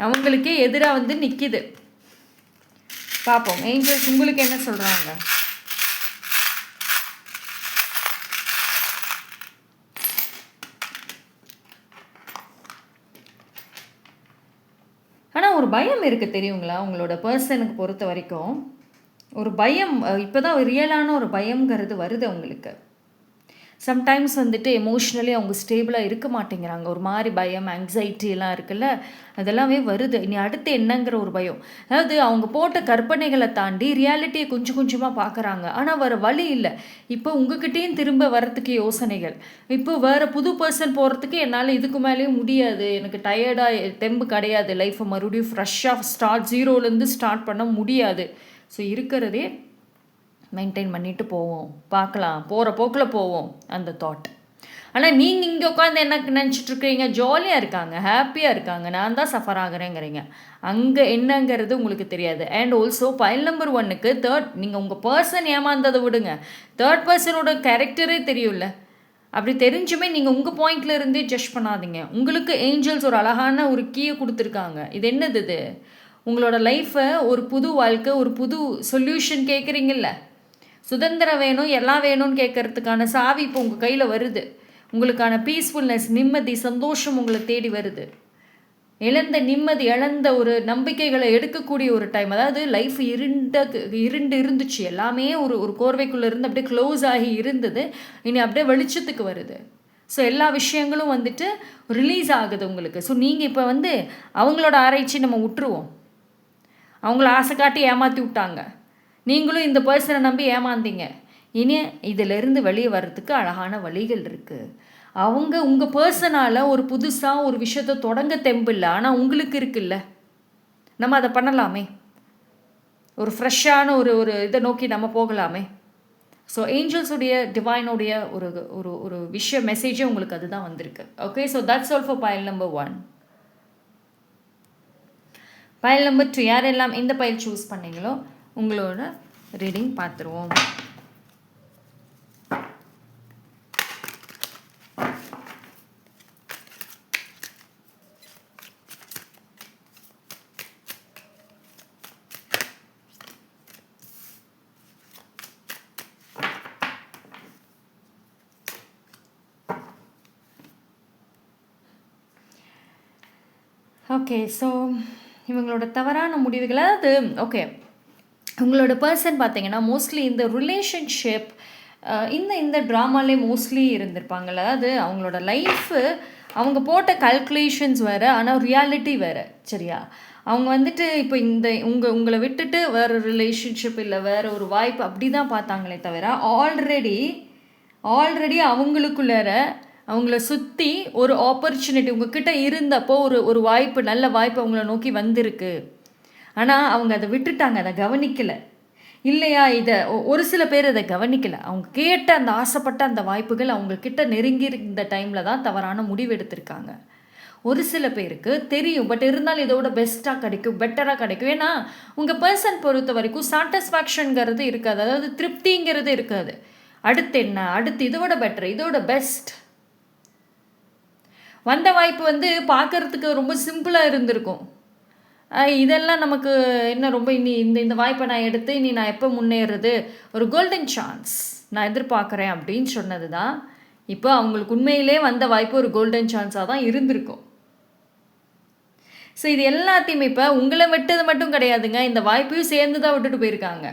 A: அவங்களுக்கே எதிராக வந்து நிற்கிது. பார்ப்போம் ஏஞ்சல்ஸ் உங்களுக்கு என்ன சொல்கிறாங்க. ஆனால் ஒரு பயம் இருக்குது தெரியுங்களா, உங்களோட பர்சனுக்கு பொறுத்த வரைக்கும் ஒரு பயம். இப்போ தான் ரியலான ஒரு பயம்ங்கிறது வருது அவங்களுக்கு. சம்டைம்ஸ் வந்துட்டு எமோஷ்னலி அவங்க ஸ்டேபிளாக இருக்க மாட்டேங்கிறாங்க. ஒரு மாதிரி பயம், ஆங்ஸைட்டிலாம் இருக்குல்ல, அதெல்லாமே வருது. இனி அடுத்து என்னங்கிற ஒரு பயம். அதாவது அவங்க போட்ட கற்பனைகளை தாண்டி ரியாலிட்டியை கொஞ்சம் கொஞ்சமாக பார்க்குறாங்க. ஆனால் வேறு வழி இல்லை. இப்போ உங்ககிட்டேயும் திரும்ப வரத்துக்கு யோசனைகள். இப்போ வேறு புது பர்சன் போகிறதுக்கு என்னால் இதுக்கு மேலேயும் முடியாது, எனக்கு டயர்டாக தெம்பு கிடையாது, லைஃப்பை மறுபடியும் ஃப்ரெஷ்ஷாக ஜீரோலேருந்து ஸ்டார்ட் பண்ண முடியாது. ஸோ இருக்கிறதே மெயின்டைன் பண்ணிட்டு போவோம், பார்க்கலாம், போகிற போக்கில் போவோம் அந்த தாட். ஆனால் நீங்கள் இங்கே உட்காந்து என்ன நினச்சிட்ருக்கீங்க? ஜாலியாக இருக்காங்க, ஹாப்பியாக இருக்காங்க, நான் தான் சஃபர் ஆகிறேங்கிறீங்க. அங்கே என்னங்கிறது உங்களுக்கு தெரியாது. அண்ட் ஆல்சோ பைல் நம்பர் 1க்கு நீங்கள் உங்கள் பர்சன் ஏமாந்ததை விடுங்க, தேர்ட் பர்சனோட கேரக்டரே தெரியும்ல. அப்படி தெரிஞ்சுமே நீங்கள் உங்கள் பாயிண்டில் இருந்தே ஜட்ஜ் பண்ணாதீங்க. உங்களுக்கு ஏஞ்சல்ஸ் ஒரு அழகான ஒரு கீயை கொடுத்துருக்காங்க. இது என்னது? இது உங்களோட லைஃப்பை ஒரு புது வாழ்க்கை, ஒரு புது சொல்யூஷன் கேட்குறீங்கல்ல, சுதந்திரம் வேணும், எல்லாம் வேணும்னு கேட்கறதுக்கான சாவி இப்போ உங்கள் கையில் வருது. உங்களுக்கான பீஸ்ஃபுல்னஸ், நிம்மதி, சந்தோஷம் உங்களை தேடி வருது. இழந்த நிம்மதி, இழந்த ஒரு நம்பிக்கைகளை எடுக்கக்கூடிய ஒரு டைம். அதாவது லைஃப் இருண்டு இருந்துச்சு, எல்லாமே ஒரு கோர்வைக்குள்ளே இருந்து அப்படியே க்ளோஸ் ஆகி இருந்தது, இனி அப்படியே வெளிச்சத்துக்கு வருது. ஸோ எல்லா விஷயங்களும் வந்துட்டு ரிலீஸ் ஆகுது உங்களுக்கு. ஸோ நீங்கள் இப்போ வந்து அவங்களோட ஆராய்ச்சி நம்ம விட்டுருவோம். அவங்கள ஆசை காட்டி ஏமாற்றி விட்டாங்க, நீங்களும் இந்த பர்சனை நம்பி ஏமாந்தீங்க. இனி இதிலிருந்து வெளியே வர்றதுக்கு அழகான வழிகள் இருக்குது. அவங்க உங்கள் பர்சனால் ஒரு புதுசாக ஒரு விஷயத்தை தொடங்க தெம்பில்லை, ஆனால் உங்களுக்கு இருக்குல்ல, நம்ம அதை பண்ணலாமே. ஒரு ஃப்ரெஷ்ஷான ஒரு இதை நோக்கி நம்ம போகலாமே. ஸோ ஏஞ்சல்ஸுடைய டிவைனுடைய ஒரு ஒரு ஒரு விஷய மெசேஜே உங்களுக்கு அதுதான் வந்திருக்கு. Okay, so that's all for file number 1. File number 2 யாரெல்லாம் இந்த பைல் சூஸ் பண்ணீங்களோ உங்களோட ரீடிங் பார்த்துருவோம். ஓகே, ஸோ இவங்களோட தவறான முடிவுகள், அதாவது ஓகே உங்களோட பர்சன் பார்த்தீங்கன்னா மோஸ்ட்லி இந்த ரிலேஷன்ஷிப் இந்த ட்ராமாலே மோஸ்ட்லி இருந்திருப்பாங்கள்ல. அதாவது அவங்களோட லைஃபு அவங்க போட்ட கால்குலேஷன்ஸ் வேறு, ஆனால் ரியாலிட்டி வேறு. சரியா? அவங்க வந்துட்டு இப்போ உங்களை விட்டுட்டு வேறு ரிலேஷன்ஷிப் இல்லை வேறு ஒரு வாய்ப்பு அப்படி தான் பார்த்தாங்களே தவிர ஆல்ரெடி அவங்களுக்குள்ளார அவங்கள சுற்றி ஒரு ஆப்பர்ச்சுனிட்டி உங்ககிட்ட இருந்தப்போ ஒரு வாய்ப்பு, நல்ல வாய்ப்பு அவங்கள நோக்கி வந்திருக்கு. ஆனால் அவங்க அதை விட்டுட்டாங்க, அதை கவனிக்கலை இல்லையா? ஒரு சில பேர் அதை கவனிக்கலை. அவங்க கேட்ட அந்த ஆசைப்பட்ட அந்த வாய்ப்புகள் அவங்கக்கிட்ட நெருங்கி இந்த டைமில் தான் தவறான முடிவு எடுத்திருக்காங்க. ஒரு சில பேருக்கு தெரியும், பட் இருந்தாலும் இதோட பெஸ்ட்டாக கிடைக்கும், பெட்டராக கிடைக்கும். ஏன்னா உங்கள் பர்சன் பொறுத்த வரைக்கும் சாட்டிஸ்ஃபேக்ஷனுங்கிறது இருக்காது, அதாவது திருப்திங்கிறது இருக்காது. அடுத்து என்ன, அடுத்து இதோட பெட்டர், இதோட பெஸ்ட். வந்த வாய்ப்பு பார்க்குறதுக்கு ரொம்ப சிம்பிளாக இருந்திருக்கும். இதெல்லாம் நமக்கு என்ன ரொம்ப இந்த வாய்ப்பை நான் எடுத்து இனி நான் எப்போ முன்னேறது, ஒரு கோல்டன் சான்ஸ் நான் எதிர்பார்க்குறேன் அப்படின்னு சொன்னது தான் இப்போ அவங்களுக்கு உண்மையிலே வந்த வாய்ப்பு ஒரு கோல்டன் சான்ஸாக தான் இருந்திருக்கும். ஸோ இது எல்லாத்தையுமே இப்போ உங்களை விட்டது மட்டும் கிடையாதுங்க, இந்த வாய்ப்பையும் சேர்ந்து தான் விட்டுட்டு போயிருக்காங்க.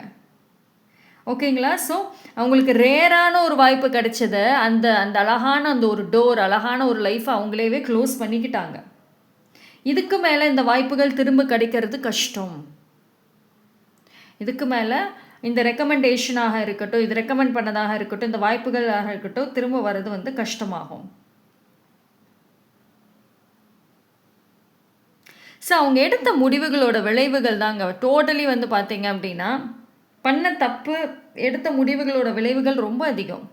A: ஓகேங்களா? ஸோ அவங்களுக்கு ரேரான ஒரு வாய்ப்பு கிடைச்சதை அந்த அழகான அந்த ஒரு டோர், அழகான ஒரு லைஃப்பை அவங்களேவே க்ளோஸ் பண்ணிக்கிட்டாங்க. இதுக்கு மேலே இந்த வாய்ப்புகள் திரும்ப கிடைக்கிறது கஷ்டம். இதுக்கு மேலே இந்த ரெக்கமெண்டேஷனாக இருக்கட்டும், இது ரெக்கமெண்ட் பண்ணதாக இருக்கட்டும், இந்த வாய்ப்புகளாக இருக்கட்டும், திரும்ப வர்றது வந்து கஷ்டமாகும். ஸோ அவங்க எடுத்த முடிவுகளோட விளைவுகள் தாங்க டோட்டலி வந்து பார்த்தீங்க அப்படின்னா, பண்ண தப்பு எடுத்த முடிவுகளோட விளைவுகள் ரொம்ப அதிகம்.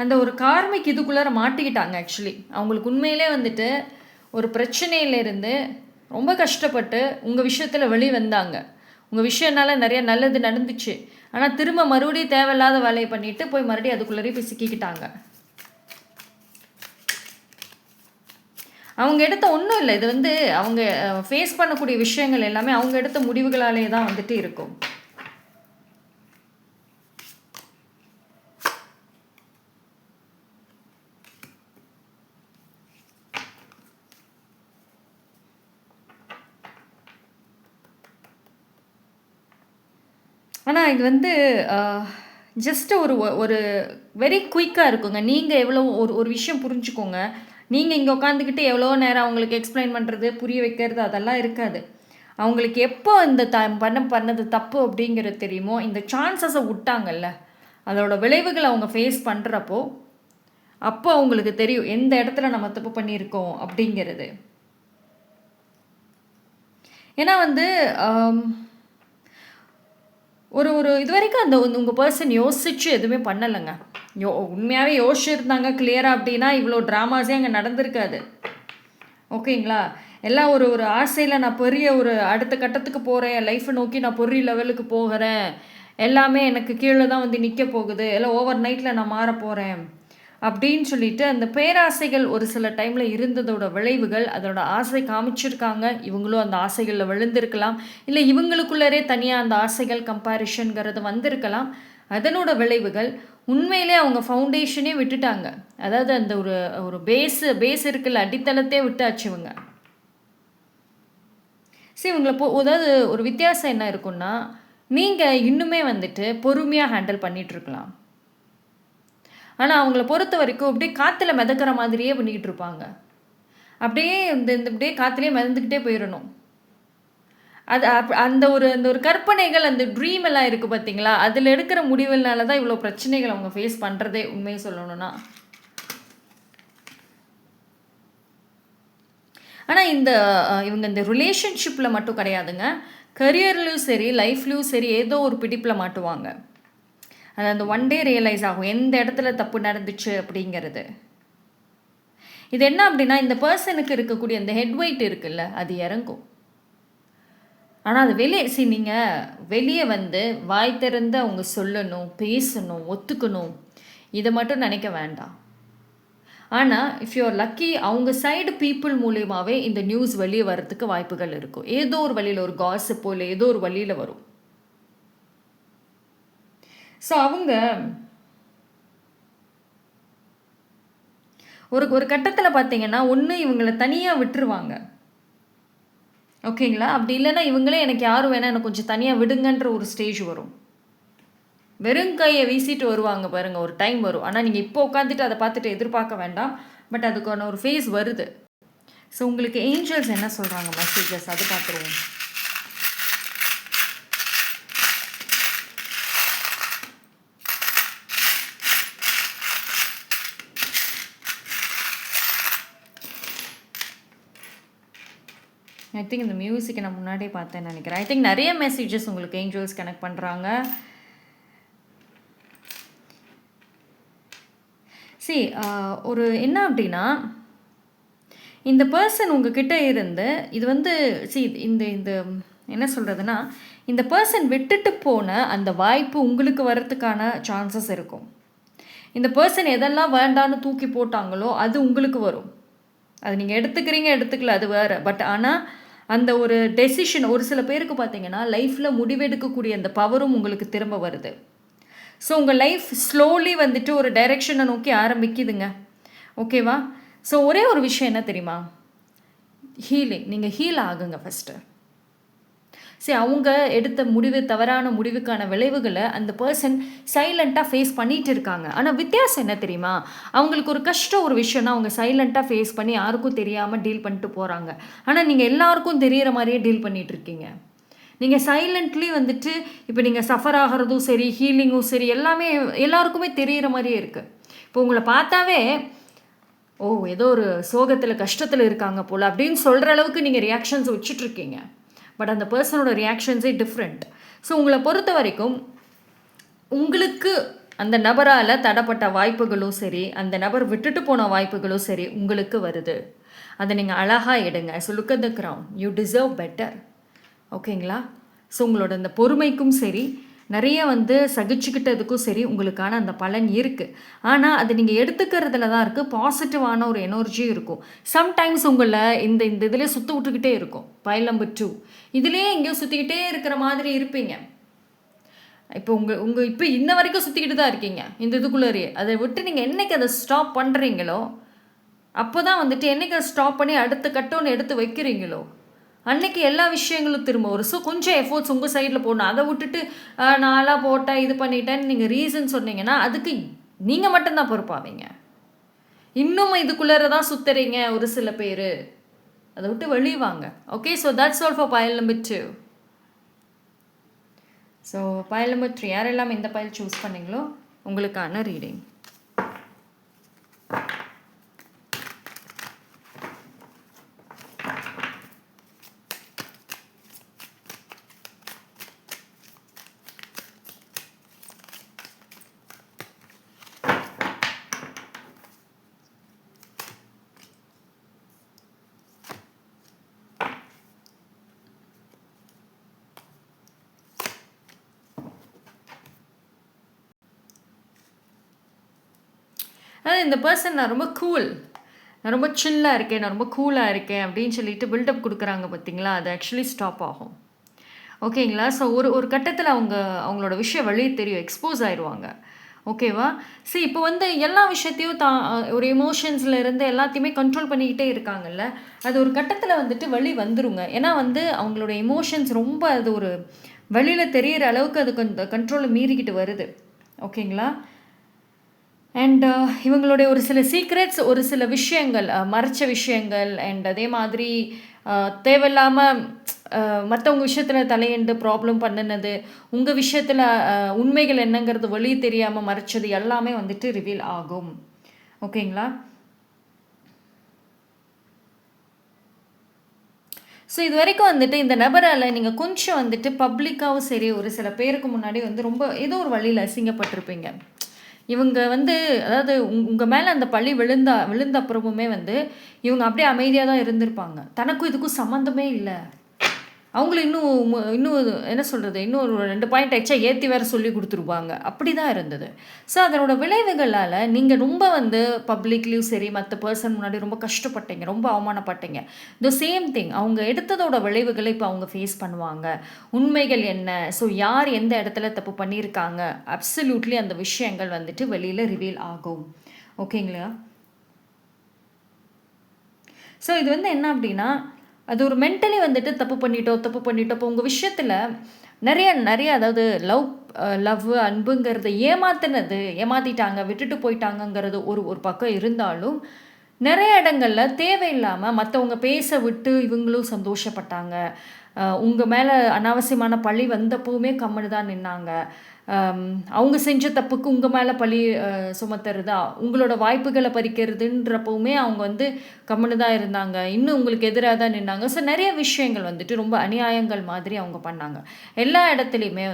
A: அந்த ஒரு கார்மிக் இதுக்குள்ளார மாட்டிக்கிட்டாங்க. ஆக்சுவலி அவங்களுக்கு உண்மையிலே வந்துட்டு ஒரு பிரச்சனையிலேருந்து ரொம்ப கஷ்டப்பட்டு உங்கள் விஷயத்தில் வெளியே வந்தாங்க. உங்கள் விஷயம்னால நிறைய நல்லது நடந்துச்சு. ஆனால் திரும்ப மறுபடியும் தேவையில்லாத வேலையை பண்ணிவிட்டு போய் மறுபடியும் அதுக்குள்ளேயே போய் சிக்கிக்கிட்டாங்க. அவங்க எடுத்த ஒன்றும் இல்லை, இது வந்து அவங்க ஃபேஸ் பண்ணக்கூடிய விஷயங்கள் எல்லாமே அவங்க எடுத்த முடிவுகளாலே தான் வந்துட்டு இருக்கும். ஆனால் இது வந்து ஜஸ்ட் ஒரு ஒரு வெரி குயிக்காக இருக்குங்க. நீங்கள் எவ்வளோ ஒரு விஷயம் புரிஞ்சுக்கோங்க. நீங்கள் இங்கே உட்காந்துக்கிட்டு எவ்வளோ நேரம் அவங்களுக்கு எக்ஸ்பிளைன் பண்ணுறது, புரிய வைக்கிறது அதெல்லாம் இருக்காது. அவங்களுக்கு எப்போ இந்த பண்ணது தப்பு அப்படிங்கிறது தெரியுமோ, இந்த சான்சஸை விட்டாங்கல்ல, அதோட விளைவுகளை அவங்க ஃபேஸ் பண்ணுறப்போ அப்போ அவங்களுக்கு தெரியும் எந்த இடத்துல நம்ம தப்பு பண்ணியிருக்கோம் அப்படிங்கிறது. ஏன்னா வந்து ஒரு இது வரைக்கும் அந்த உங்கள் பர்சன் யோசிச்சு எதுவுமே பண்ணலைங்க. உண்மையாகவே யோசிச்சுருந்தாங்க கிளியராக அப்படின்னா இவ்வளோ ட்ராமாஸே அங்கே நடந்திருக்காது. ஓகேங்களா? எல்லாம் ஒரு ஆசையில் நான் பெரிய ஒரு அடுத்த கட்டத்துக்கு போகிறேன், லைஃப்பை நோக்கி நான் பெரிய லெவலுக்கு போகிறேன், எல்லாமே எனக்கு கீழே தான் வந்து நிற்க போகுது, எல்லாம் ஓவர் நைட்டில் நான் மாற போகிறேன் அப்படின்னு சொல்லிட்டு அந்த பேராசைகள் ஒரு சில டைமில் இருந்ததோட விளைவுகள், அதோட ஆசை காமிச்சிருக்காங்க. இவங்களும் அந்த ஆசைகளில் விழுந்திருக்கலாம், இல்லை இவங்களுக்குள்ளரே தனியாக அந்த ஆசைகள் கம்பேரிஷனுங்கிறது வந்திருக்கலாம். அதனோட விளைவுகள் உண்மையிலே அவங்க ஃபவுண்டேஷனே விட்டுட்டாங்க. அதாவது அந்த ஒரு பேஸ் இருக்குல்ல, அடித்தளத்தே விட்டாச்சு இவங்க. சரி, இவங்களை அதாவது ஒரு வித்தியாசம் என்ன இருக்குன்னா, நீங்கள் இன்னுமே வந்துட்டு பொறுமையாக ஹேண்டில் பண்ணிகிட்ருக்கலாம். ஆனால் அவங்கள பொறுத்த வரைக்கும் அப்படியே காற்றுல மிதக்கிற மாதிரியே பண்ணிக்கிட்டு இருப்பாங்க. அப்படியே இப்படியே காற்றுலேயே மிதந்துக்கிட்டே போயிடணும். அது அந்த ஒரு கற்பனைகள், அந்த ட்ரீம் எல்லாம் இருக்குது பார்த்தீங்களா, அதில் எடுக்கிற முடிவுனால தான் இவ்வளோ பிரச்சனைகள் அவங்க ஃபேஸ் பண்ணுறதே உண்மையை சொல்லணும்னா. ஆனால் இவங்க இந்த ரிலேஷன்ஷிப்பில் மட்டும் கிடையாதுங்க, கரியர்லேயும் சரி லைஃப்லேயும் சரி ஏதோ ஒரு பிடிப்பில் மாட்டுவாங்க. அது அந்த ஒன் டே ரியலைஸ் ஆகும் எந்த இடத்துல தப்பு நடந்துச்சு அப்படிங்கிறது. இது என்ன அப்படின்னா, இந்த பர்சனுக்கு இருக்கக்கூடிய அந்த ஹெட் வெயிட் இருக்குல்ல, அது இறங்கும். ஆனால் அது நீங்கள் வெளியே வந்து வாய் திறந்து அவங்க சொல்லணும், பேசணும், ஒத்துக்கணும், இதை மட்டும் நினைக்க வேண்டாம். ஆனால் இஃப் யூஆர் லக்கி, அவங்க சைடு பீப்புள் மூலியமாகவே இந்த நியூஸ் வெளியே வர்றதுக்கு வாய்ப்புகள் இருக்கும். ஏதோ ஒரு வழியில், ஒரு காசிப்போ இல்லை ஏதோ ஒரு வழியில் வரும். ஸோ அவங்க ஒரு கட்டத்தில் பார்த்தீங்கன்னா, ஒன்று இவங்களை தனியாக விட்டுருவாங்க. ஓகேங்களா? அப்படி இல்லைன்னா இவங்களே எனக்கு யாரும் வேணாம், எனக்கு கொஞ்சம் தனியாக விடுங்கன்ற ஒரு ஸ்டேஜ் வரும். வெறும் கையை வீசிட்டு வருவாங்க பாருங்கள், ஒரு டைம் வரும். ஆனால் நீங்கள் இப்போ உட்காந்துட்டு அதை பார்த்துட்டு எதிர்பார்க்க வேண்டாம். பட் அதுக்கான ஒரு ஃபேஸ் வருது. ஸோ உங்களுக்கு ஏஞ்சல்ஸ் என்ன சொல்கிறாங்க, மெசேஜஸ் அது பார்த்துருவோம். ஐ திங்க் இந்த மியூசிக்கை நான் முன்னாடியே பார்த்தேன்னு நினைக்கிறேன். ஐ திங்க் நிறைய மெசேஜஸ் உங்களுக்கு ஏஞ்சல்ஸ் கனெக்ட் பண்ணுறாங்க. சரி, ஒரு என்ன அப்படின்னா, இந்த பர்சன் உங்ககிட்ட இருந்து இது வந்து இந்த என்ன சொல்கிறதுனா, இந்த பர்சன் விட்டுட்டு போன அந்த வாய்ப்பு உங்களுக்கு வர்றதுக்கான சான்சஸ் இருக்கும். இந்த பர்சன் எதெல்லாம் வேண்டான்னு தூக்கி போட்டாங்களோ அது உங்களுக்கு வரும். அது நீங்கள் எடுத்துக்கிறீங்க எடுத்துக்கல அது வேறு. பட் ஆனால் அந்த ஒரு டெசிஷன், ஒரு சில பேருக்கு பார்த்தீங்கன்னா லைஃப்பில் முடிவெடுக்கக்கூடிய அந்த பவரும் உங்களுக்கு திரும்ப வருது. ஸோ உங்கள் லைஃப் ஸ்லோலி வந்துட்டு ஒரு டைரெக்ஷனை நோக்கி ஆரம்பிக்குதுங்க. ஓகேவா? ஸோ ஒரே ஒரு விஷயம் என்ன தெரியுமா, ஹீலிங். நீங்கள் ஹீல் ஆகுங்க ஃபஸ்ட்டு. சரி, அவங்க எடுத்த முடிவு தவறான முடிவுக்கான விளைவுகளை அந்த பர்சன் சைலண்ட்டாக ஃபேஸ் பண்ணிகிட்டு இருக்காங்க. ஆனால் வித்தியாசம் என்ன தெரியுமா? அவங்களுக்கு ஒரு கஷ்டம் ஒரு விஷயம்னா அவங்க சைலண்ட்டாக ஃபேஸ் பண்ணி யாருக்கும் தெரியாமல் டீல் பண்ணிட்டு போகிறாங்க. ஆனால் நீங்கள் எல்லாருக்கும் தெரிகிற மாதிரியே டீல் பண்ணிகிட்டு இருக்கீங்க. நீங்கள் சைலண்ட்லி வந்துட்டு இப்போ நீங்கள் சஃபர் ஆகிறதும் சரி, ஹீலிங்கும் சரி, எல்லாமே எல்லாருக்குமே தெரிகிற மாதிரியே இருக்குது. இப்போ உங்களை பார்த்தாவே ஓ ஏதோ ஒரு சோகத்தில் கஷ்டத்தில் இருக்காங்க போல் அப்படின்னு சொல்கிற அளவுக்கு நீங்கள் ரியாக்ஷன்ஸ் வச்சுட்ருக்கீங்க. பட் அந்த பர்சனோட ரியாக்ஷன்ஸே டிஃப்ரெண்ட். ஸோ உங்களை பொறுத்த வரைக்கும் உங்களுக்கு அந்த நபரால் தடப்பட்ட வாய்ப்புகளும் சரி, அந்த நபர் விட்டுட்டு போன வாய்ப்புகளும் சரி உங்களுக்கு வருது. அதை நீங்கள் அழகாக எடுங்க. So look at the crown, you deserve better. ஓகேங்களா? ஸோ உங்களோட அந்த பொறுமைக்கும் சரி, நிறைய சகிச்சுக்கிட்டதுக்கும் சரி உங்களுக்கான அந்த பலன் இருக்குது. ஆனால் அது நீங்கள் எடுத்துக்கிறதுல தான் இருக்குது. பாசிட்டிவான ஒரு எனர்ஜியும் இருக்கும். சம்டைம்ஸ் உங்களை இந்த இந்த இதிலே சுற்ற விட்டுக்கிட்டே இருக்கும். பைல் நம்பர் 2 இதுலேயே எங்கேயோ சுற்றிக்கிட்டே இருக்கிற மாதிரி இருப்பீங்க. இப்போ இப்போ இன்ன வரைக்கும் சுற்றிக்கிட்டு தான் இருக்கீங்க இந்த இதுக்குள்ளேயே. அதை விட்டு நீங்கள் என்றைக்கு அதை ஸ்டாப் பண்ணுறீங்களோ அப்போ தான் என்றைக்கு அதை ஸ்டாப் பண்ணி அடுத்த கட்டோன்னு எடுத்து வைக்கிறீங்களோ அன்னைக்கு எல்லா விஷயங்களும் திரும்ப வரும். ஸோ கொஞ்சம் எஃபோர்ட்ஸ் உங்கள் சைடில் போடணும். அதை விட்டுட்டு நான்லாம் போட்டேன் இது பண்ணிட்டேன்னு நீங்கள் ரீசன் சொன்னீங்கன்னா அதுக்கு நீங்கள் மட்டும்தான் பொறுப்பாவீங்க. இன்னும் இதுக்குள்ளே தான் சுற்றுறீங்க ஒரு சில பேர். அதை விட்டு வெளியே வாங்க. Okay, so that's all for file number 2. So file number 3 யாரெல்லாம் இந்த பைல் சூஸ் பண்ணிங்களோ உங்களுக்கான ரீடிங். அதாவது இந்த பர்சன் நான் ரொம்ப கூல், நான் ரொம்ப சில்லாக இருக்கேன், நான் ரொம்ப கூலாக இருக்கேன் அப்படின்னு சொல்லிட்டு பில்டப் கொடுக்குறாங்க பார்த்தீங்களா? அது ஆக்சுவலி ஸ்டாப் ஆகும். ஓகேங்களா? ஸோ ஒரு கட்டத்தில் அவங்களோட விஷயம் வெளியே தெரியும், எக்ஸ்போஸ் ஆயிடுவாங்க. ஓகேவா? சரி, இப்போ எல்லா விஷயத்தையும் ஒரு எமோஷன்ஸில் இருந்து எல்லாத்தையுமே கண்ட்ரோல் பண்ணிக்கிட்டே இருக்காங்கல்ல, அது ஒரு கட்டத்தில் வெளி வந்துருங்க. ஏன்னா அவங்களோட எமோஷன்ஸ் ரொம்ப அது ஒரு வெளியில் தெரிகிற அளவுக்கு அது கொஞ்சம் கண்ட்ரோலை மீறிக்கிட்டு வருது. ஓகேங்களா? அண்ட் இவங்களுடைய ஒரு சில சீக்ரெட்ஸ், ஒரு சில விஷயங்கள், மறைச்ச விஷயங்கள், அண்ட் அதே மாதிரி தேவையில்லாமல் மற்றவங்க விஷயத்தில் தலையிட்டு ப்ராப்ளம் பண்ணினது, உங்கள் விஷயத்தில் உண்மைகள் என்னங்கிறது வெளியே தெரியாமல் மறைச்சது எல்லாமே ரிவீல் ஆகும். ஓகேங்களா? ஸோ இது வரைக்கும் இந்த நபரால் நீங்கள் கொஞ்சம் பப்ளிக்காகவும் சரி, ஒரு சில பேருக்கு முன்னாடி ரொம்ப ஏதோ ஒரு வழியில் அசிங்கப்பட்டிருப்பீங்க. இவங்க அதாவது உங்கள் மேலே அந்த பழி விழுந்த அப்புறமுமே இவங்க அப்படியே அமைதியாக தான் இருந்திருப்பாங்க. தனக்கும் இதுக்கும் சம்மந்தமே இல்லை. அவங்களும் இன்னும் என்ன சொல்கிறது, இன்னும் ஒரு 2 பாயிண்ட் எக்ஸ்ட்ரா ஏற்றி வேறு சொல்லி கொடுத்துருப்பாங்க. அப்படி தான் இருந்தது. ஸோ அதனோட விளைவுகளால் நீங்கள் ரொம்ப பப்ளிக்லேயும் சரி, மற்ற பர்சன் முன்னாடி ரொம்ப கஷ்டப்பட்டீங்க, ரொம்ப அவமானப்பட்டீங்க. த சேம் திங் அவங்க எடுத்ததோட விளைவுகளை இப்போ அவங்க ஃபேஸ் பண்ணுவாங்க. உண்மைகள் என்ன, ஸோ யார் எந்த இடத்துல தப்பு பண்ணியிருக்காங்க, அப்சல்யூட்லி அந்த விஷயங்கள் வெளியில் ரிவீல் ஆகும். ஓகேங்களா? ஸோ இது என்ன அப்படின்னா, அது ஒரு மென்டலி தப்பு பண்ணிட்டோம். இப்போ உங்கள் விஷயத்தில் நிறைய அதாவது லவ் அன்புங்கிறது ஏமாற்றிட்டாங்க, விட்டுட்டு போயிட்டாங்கங்கிறது ஒரு பக்கம் இருந்தாலும், நிறைய இடங்களில் தேவையில்லாமல் மற்றவங்க பேச விட்டு இவங்களும் சந்தோஷப்பட்டாங்க. உங்கள் மேலே அனாவசியமான பழி வந்தப்போவுமே கம்முன்னு தான் நின்னாங்க. அவங்க செஞ்ச தப்புக்கு உங்கள் மேலே பழி சுமத்துறதா, உங்களோட வாய்ப்புகளை பறிக்கிறதுன்றப்பவுமே அவங்க கம்முன்னு தான் இருந்தாங்க. இன்னும் உங்களுக்கு எதிராக தான் நின்னாங்க. ஸோ நிறைய விஷயங்கள் ரொம்ப அநியாயங்கள் மாதிரி அவங்க பண்ணாங்க. எல்லா இடத்துலையுமே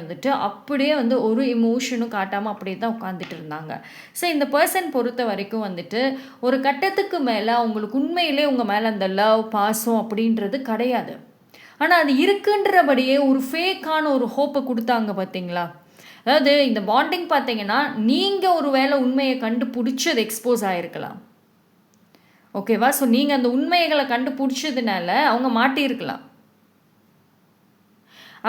A: அப்படியே ஒரு எமோஷனும் காட்டாமல் அப்படியே தான் உட்காந்துட்டு இருந்தாங்க. ஸோ இந்த பர்சன் பொறுத்த வரைக்கும் ஒரு கட்டத்துக்கு மேலே அவங்களுக்கு உண்மையிலே உங்கள் மேலே அந்த லவ் பாசம் அப்படின்றது கிடையாது. ஆனால் அது இருக்குன்றபடியே ஒரு ஃபேக்கான ஒரு ஹோப்பை கொடுத்தாங்க பார்த்தீங்களா? அதாவது இந்த பாண்டிங் பார்த்தீங்கன்னா, நீங்கள் ஒரு வேளை உண்மையை கண்டுபிடிச்சது எக்ஸ்போஸ் ஆகிருக்கலாம். ஓகேவா? ஸோ நீங்கள் அந்த உண்மைகளை கண்டுபிடிச்சதுனால அவங்க மாட்டியிருக்கலாம்.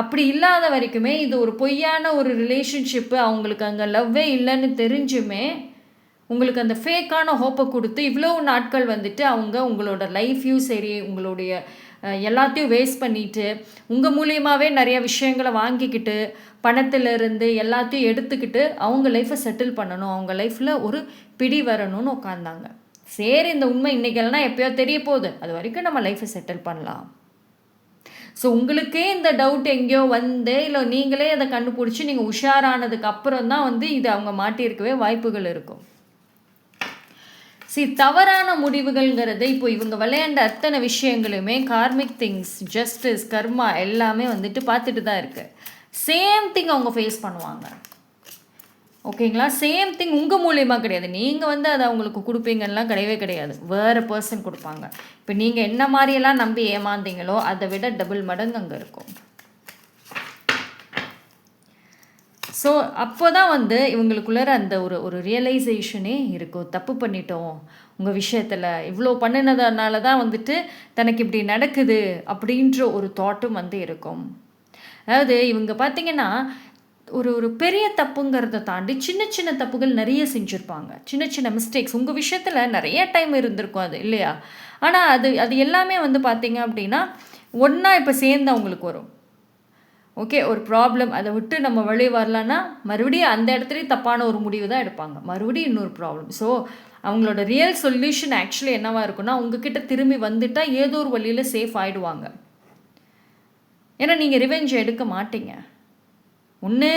A: அப்படி இல்லாத வரைக்குமே இது ஒரு பொய்யான ஒரு ரிலேஷன்ஷிப்பு, அவங்களுக்கு அங்கே லவ்வே இல்லைன்னு தெரிஞ்சுமே உங்களுக்கு அந்த ஃபேக்கான ஹோப்பை கொடுத்து இவ்வளோ நாட்கள் வந்துட்டு அவங்க உங்களோட லைஃப்பையும் சரி உங்களுடைய எல்லாத்தையும் வேஸ்ட் பண்ணிவிட்டு உங்கள் மூலியமாகவே நிறைய விஷயங்களை வாங்கிக்கிட்டு பணத்திலிருந்து எல்லாத்தையும் எடுத்துக்கிட்டு அவங்க லைஃப்பை செட்டில் பண்ணணும், அவங்க லைஃப்பில் ஒரு பிடி வரணும்னு உட்காந்தாங்க. சரி, இந்த உண்மை இன்றைக்கெல்லாம் எப்போயோ தெரிய போகுது, அது வரைக்கும் நம்ம லைஃப்பை செட்டில் பண்ணலாம். ஸோ உங்களுக்கே இந்த டவுட் எங்கேயோ வந்து இல்லை நீங்களே அதை கண்டுபிடிச்சி நீங்கள் உஷாரானதுக்கு அப்புறம் தான் வந்து இது அவங்க மாட்டியிருக்கவே வாய்ப்புகள் இருக்கும். தவறான முடிவுகள்ங்கிறது இப்போ இவங்க விளையாண்ட அத்தனை விஷயங்களுமே கார்மிக் திங்ஸ், ஜஸ்டிஸ், கர்மா எல்லாமே வந்துட்டு பார்த்துட்டு தான் இருக்குது. சேம் திங் அவங்க ஃபேஸ் பண்ணுவாங்க. ஓகேங்களா? சேம் திங் உங்கள் மூலியமாக கிடையாது, நீங்கள் வந்து அதை அவங்களுக்கு கொடுப்பீங்கலாம் கிடையவே கிடையாது, வேறு பர்சன் கொடுப்பாங்க. இப்போ நீங்கள் என்ன மாதிரியெல்லாம் நம்பி ஏமாந்தீங்களோ அதை விட டபுள் மடங்கு அங்கே இருக்கும். ஸோ அப்போ தான் வந்து இவங்களுக்குள்ளார அந்த ஒரு ரியலைசேஷனே இருக்கும். தப்பு பண்ணிட்டோம் உங்கள் விஷயத்தில், இவ்வளோ பண்ணினதுனால தான் வந்துட்டு தனக்கு இப்படி நடக்குது அப்படின்ற ஒரு தாட்டும் வந்து இருக்கும். அதாவது இவங்க பார்த்திங்கன்னா ஒரு பெரிய தப்புங்கிறத தாண்டி சின்ன சின்ன தப்புகள் நிறைய செஞ்சுருப்பாங்க. சின்ன சின்ன மிஸ்டேக்ஸ் உங்கள் விஷயத்தில் நிறைய டைம் இருந்திருக்கும் அது இல்லையா? ஆனால் அது எல்லாமே வந்து பார்த்திங்க அப்படின்னா ஒன்றா இப்போ சேர்ந்து அவங்களுக்கு வரும். ஓகே, ஒரு ப்ராப்ளம், அதை விட்டு நம்ம வெளியே வரலான்னா மறுபடியும் அந்த இடத்துலையும் தப்பான ஒரு முடிவு தான் எடுப்பாங்க, மறுபடியும் இன்னொரு ப்ராப்ளம். ஸோ அவங்களோட ரியல் சொல்யூஷன் ஆக்சுவலி என்னவாக இருக்குன்னா உங்ககிட்ட திரும்பி வந்துட்டால் ஏதோ ஒரு வழியில் சேஃப் ஆகிடுவாங்க. ஏன்னா நீங்கள் ரிவெஞ்ச் எடுக்க மாட்டீங்க, ஒன்று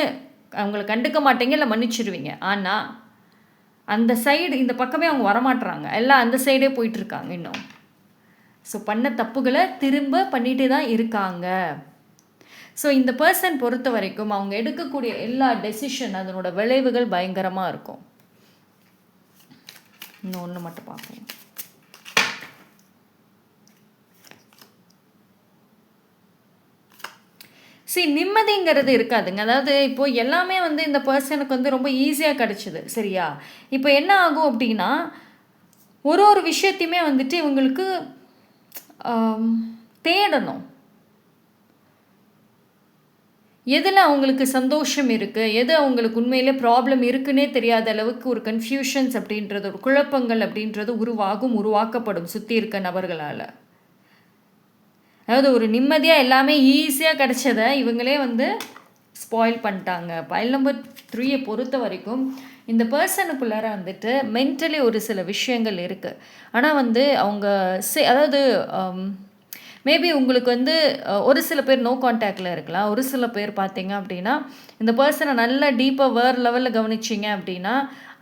A: அவங்கள கண்டுக்க மாட்டீங்க, இல்லை மன்னிச்சிடுவீங்க. ஆனால் அந்த சைடு இந்த பக்கமே அவங்க வரமாட்டுறாங்க, எல்லாம் அந்த சைடே போயிட்டுருக்காங்க இன்னும். ஸோ பண்ண தப்புகளை திரும்ப பண்ணிகிட்டே தான் இருக்காங்க. ஸோ இந்த பர்சன் பொறுத்த வரைக்கும் அவங்க எடுக்கக்கூடிய எல்லா டெசிஷன் அதனோட விளைவுகள் பயங்கரமாக இருக்கும். இன்னும் ஒன்று மட்டும் பார்ப்போம். நிம்மதிங்கிறது இருக்காதுங்க. அதாவது இப்போது எல்லாமே வந்து இந்த பர்சனுக்கு வந்து ரொம்ப ஈஸியாக கிடச்சிது, சரியா? இப்போ என்ன ஆகும் அப்படின்னா ஒரு விஷயத்தையுமே வந்துட்டு இவங்களுக்கு தேடணும். எதில் அவங்களுக்கு சந்தோஷம் இருக்குது, எது அவங்களுக்கு உண்மையிலே ப்ராப்ளம் இருக்குன்னே தெரியாத அளவுக்கு ஒரு கன்ஃபியூஷன்ஸ் அப்படின்றது, ஒரு குழப்பங்கள் அப்படின்றது உருவாக்கப்படும் சுற்றி இருக்க நபர்களால். அதாவது ஒரு நிம்மதியாக எல்லாமே ஈஸியாக கிடச்சதை இவங்களே வந்து ஸ்பாயில் பண்ணிட்டாங்க. பைல் நம்பர் 3 பொறுத்த வரைக்கும் இந்த பர்சனுக்குள்ளார வந்துட்டு மென்டலி ஒரு சில விஷயங்கள் இருக்குது. ஆனால் வந்து அவங்க அதாவது மேபி உங்களுக்கு வந்து ஒரு சில பேர் நோ கான்டாக்டில் இருக்கலாம், ஒரு சில பேர் பார்த்தீங்க அப்படின்னா இந்த பர்சனை நல்லா டீப்பாக வேறு லெவலில் கவனிச்சிங்க அப்படின்னா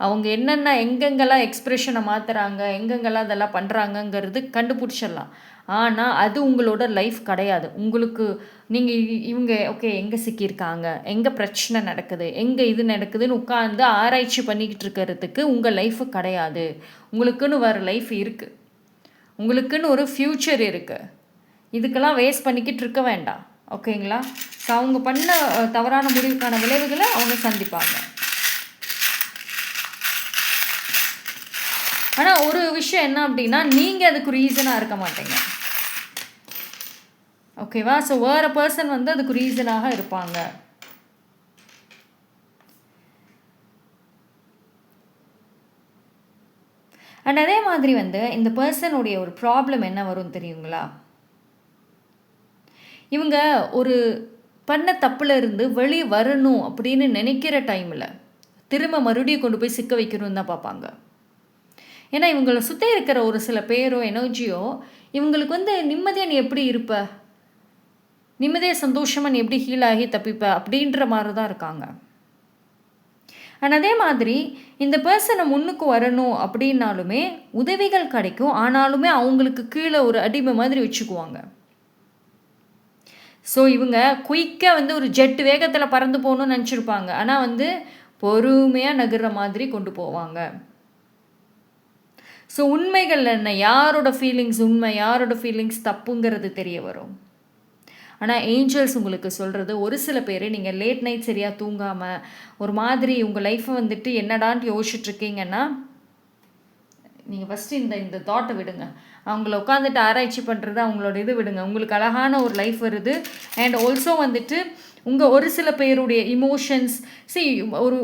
A: அவங்க என்னென்ன எங்கெங்கெல்லாம் எக்ஸ்ப்ரெஷனை மாற்றுறாங்க, எங்கெங்கெல்லாம் அதெல்லாம் பண்ணுறாங்கங்கிறது கண்டுபிடிச்சிடலாம். ஆனால் அது உங்களோட லைஃப் கிடையாது. உங்களுக்கு நீங்கள் இவங்க ஓகே எங்கே சிக்கியிருக்காங்க, எங்கே பிரச்சனை நடக்குது, எங்கே இது நடக்குதுன்னு உட்காந்து ஆராய்ச்சி பண்ணிக்கிட்டு இருக்கிறதுக்கு உங்கள் லைஃபு கிடையாது. உங்களுக்குன்னு வர லைஃப் இருக்குது, உங்களுக்குன்னு ஒரு ஃப்யூச்சர் இருக்குது. இதுக்கெல்லாம் வேஸ்ட் பண்ணிக்கிட்டு இருக்க வேண்டாம், ஓகேங்களா? ஸோ அவங்க பண்ண தவறான முடிவுக்கான விளைவுகளை அவங்க சந்திப்பாங்க. ஆனால் ஒரு விஷயம் என்ன அப்படின்னா நீங்கள் அதுக்கு ரீசனாக இருக்க மாட்டீங்க, ஓகேவா? ஸோ வேறு பர்சன் வந்து அதுக்கு ரீசனாக இருப்பாங்க. அண்ட் அதே மாதிரி வந்து இந்த பர்சனுடைய ஒரு ப்ராப்ளம் என்ன வரும் தெரியுங்களா? இவங்க ஒரு பண்ண தப்புல இருந்து வெளியே வரணும் அப்படின்னு நினைக்கிற டைமில் திரும்ப மறுபடியும் கொண்டு போய் சிக்க வைக்கணும்னு தான் பார்ப்பாங்க. ஏன்னா இவங்களை சுற்றி இருக்கிற ஒரு சில பேரோ எனர்ஜியோ இவங்களுக்கு வந்து நிம்மதியாக நீ எப்படி இருப்ப, நிம்மதியாக சந்தோஷமாக நீ எப்படி ஹீல் ஆகி தப்பிப்ப அப்படின்ற மாதிரி தான் இருக்காங்க. அண்ட் அதே மாதிரி இந்த பர்சனை முன்னுக்கு வரணும் அப்படின்னாலுமே உதவிகள் கிடைக்கும், ஆனாலுமே அவங்களுக்கு கீழே ஒரு அடிமை மாதிரி வச்சுக்குவாங்க. ஸோ இவங்க குயிக்காக வந்து ஒரு ஜெட் வேகத்தில் பறந்து போகணும்னு நினச்சிருப்பாங்க, ஆனால் வந்து பொறுமையாக நகர்ற மாதிரி கொண்டு போவாங்க. ஸோ உண்மைகள் என்ன, யாரோட ஃபீலிங்ஸ் உண்மை, யாரோட ஃபீலிங்ஸ் தப்புங்கிறது தெரிய வரும். ஆனால் ஏஞ்சல்ஸ் உங்களுக்கு சொல்கிறது, ஒரு சில பேர் நீங்கள் லேட் நைட் சரியாக தூங்காமல் ஒரு மாதிரி உங்கள் லைஃப்பை வந்துட்டு என்னடான்ட்டு யோசிச்சுட்ருக்கீங்கன்னா நீங்கள் ஃபஸ்ட்டு இந்த தாட்டை விடுங்க. அவங்கள உட்காந்துட்டு ஆராய்ச்சி பண்ணுறது அவங்களோட இது விடுங்க. உங்களுக்கு அழகான ஒரு லைஃப் வருது. அண்ட் ஆல்சோ வந்துட்டு ஒரு சில பேருடைய இமோஷன்ஸ்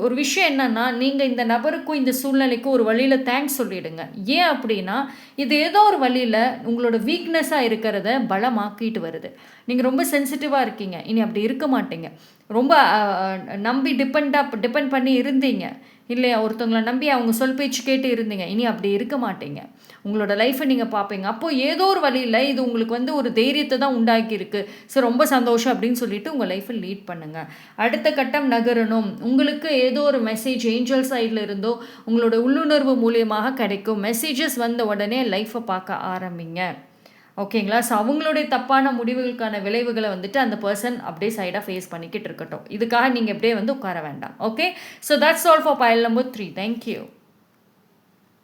A: ஒரு விஷயம் என்னன்னா, நீங்கள் இந்த நபருக்கும் இந்த சூழ்நிலைக்கும் ஒரு வழியில் தேங்க்ஸ் சொல்லிடுங்க. ஏன் அப்படின்னா, இது ஏதோ ஒரு வழியில் உங்களோட வீக்னஸாக இருக்கிறத பலமாக்கிட்டு வருது. நீங்கள் ரொம்ப சென்சிட்டிவாக இருக்கீங்க, இனி அப்படி இருக்க மாட்டீங்க. ரொம்ப நம்பி டிபெண்ட் பண்ணி இருந்தீங்க இல்லையா, ஒருத்தவங்களை நம்பி அவங்க சொல் பேச்சு கேட்டு இருந்தீங்க, இனி அப்படி இருக்க மாட்டீங்க. உங்களோட லைஃப்பை நீங்கள் பார்ப்பீங்க. அப்போது ஏதோ ஒரு வழியில் இது உங்களுக்கு ஒரு தைரியத்தை தான் உண்டாக்கியிருக்கு. ஸோ ரொம்ப சந்தோஷம் அப்படின்னு சொல்லிட்டு உங்கள் லைஃப்பை லீட் பண்ணுங்கள். அடுத்த கட்டம் நகரணும். உங்களுக்கு ஏதோ ஒரு மெசேஜ் ஏஞ்சல் சைடில் இருந்தோ உங்களோட உள்ளுணர்வு மூலியமாக கிடைக்கும். மெசேஜஸ் வந்த உடனே லைஃப்பை பார்க்க ஆரம்பிங்க. ஓகேங்களா? ஸோ அவங்களுடைய தப்பான முடிவுகளுக்கான விளைவுகளை அந்த பர்சன் அப்படியே சைடாக ஃபேஸ் பண்ணிக்கிட்டு இருக்கட்டும். இதுக்காக நீங்கள் எப்படியே உட்கார வேண்டாம். Okay, so that's all for file number 3. Thank you.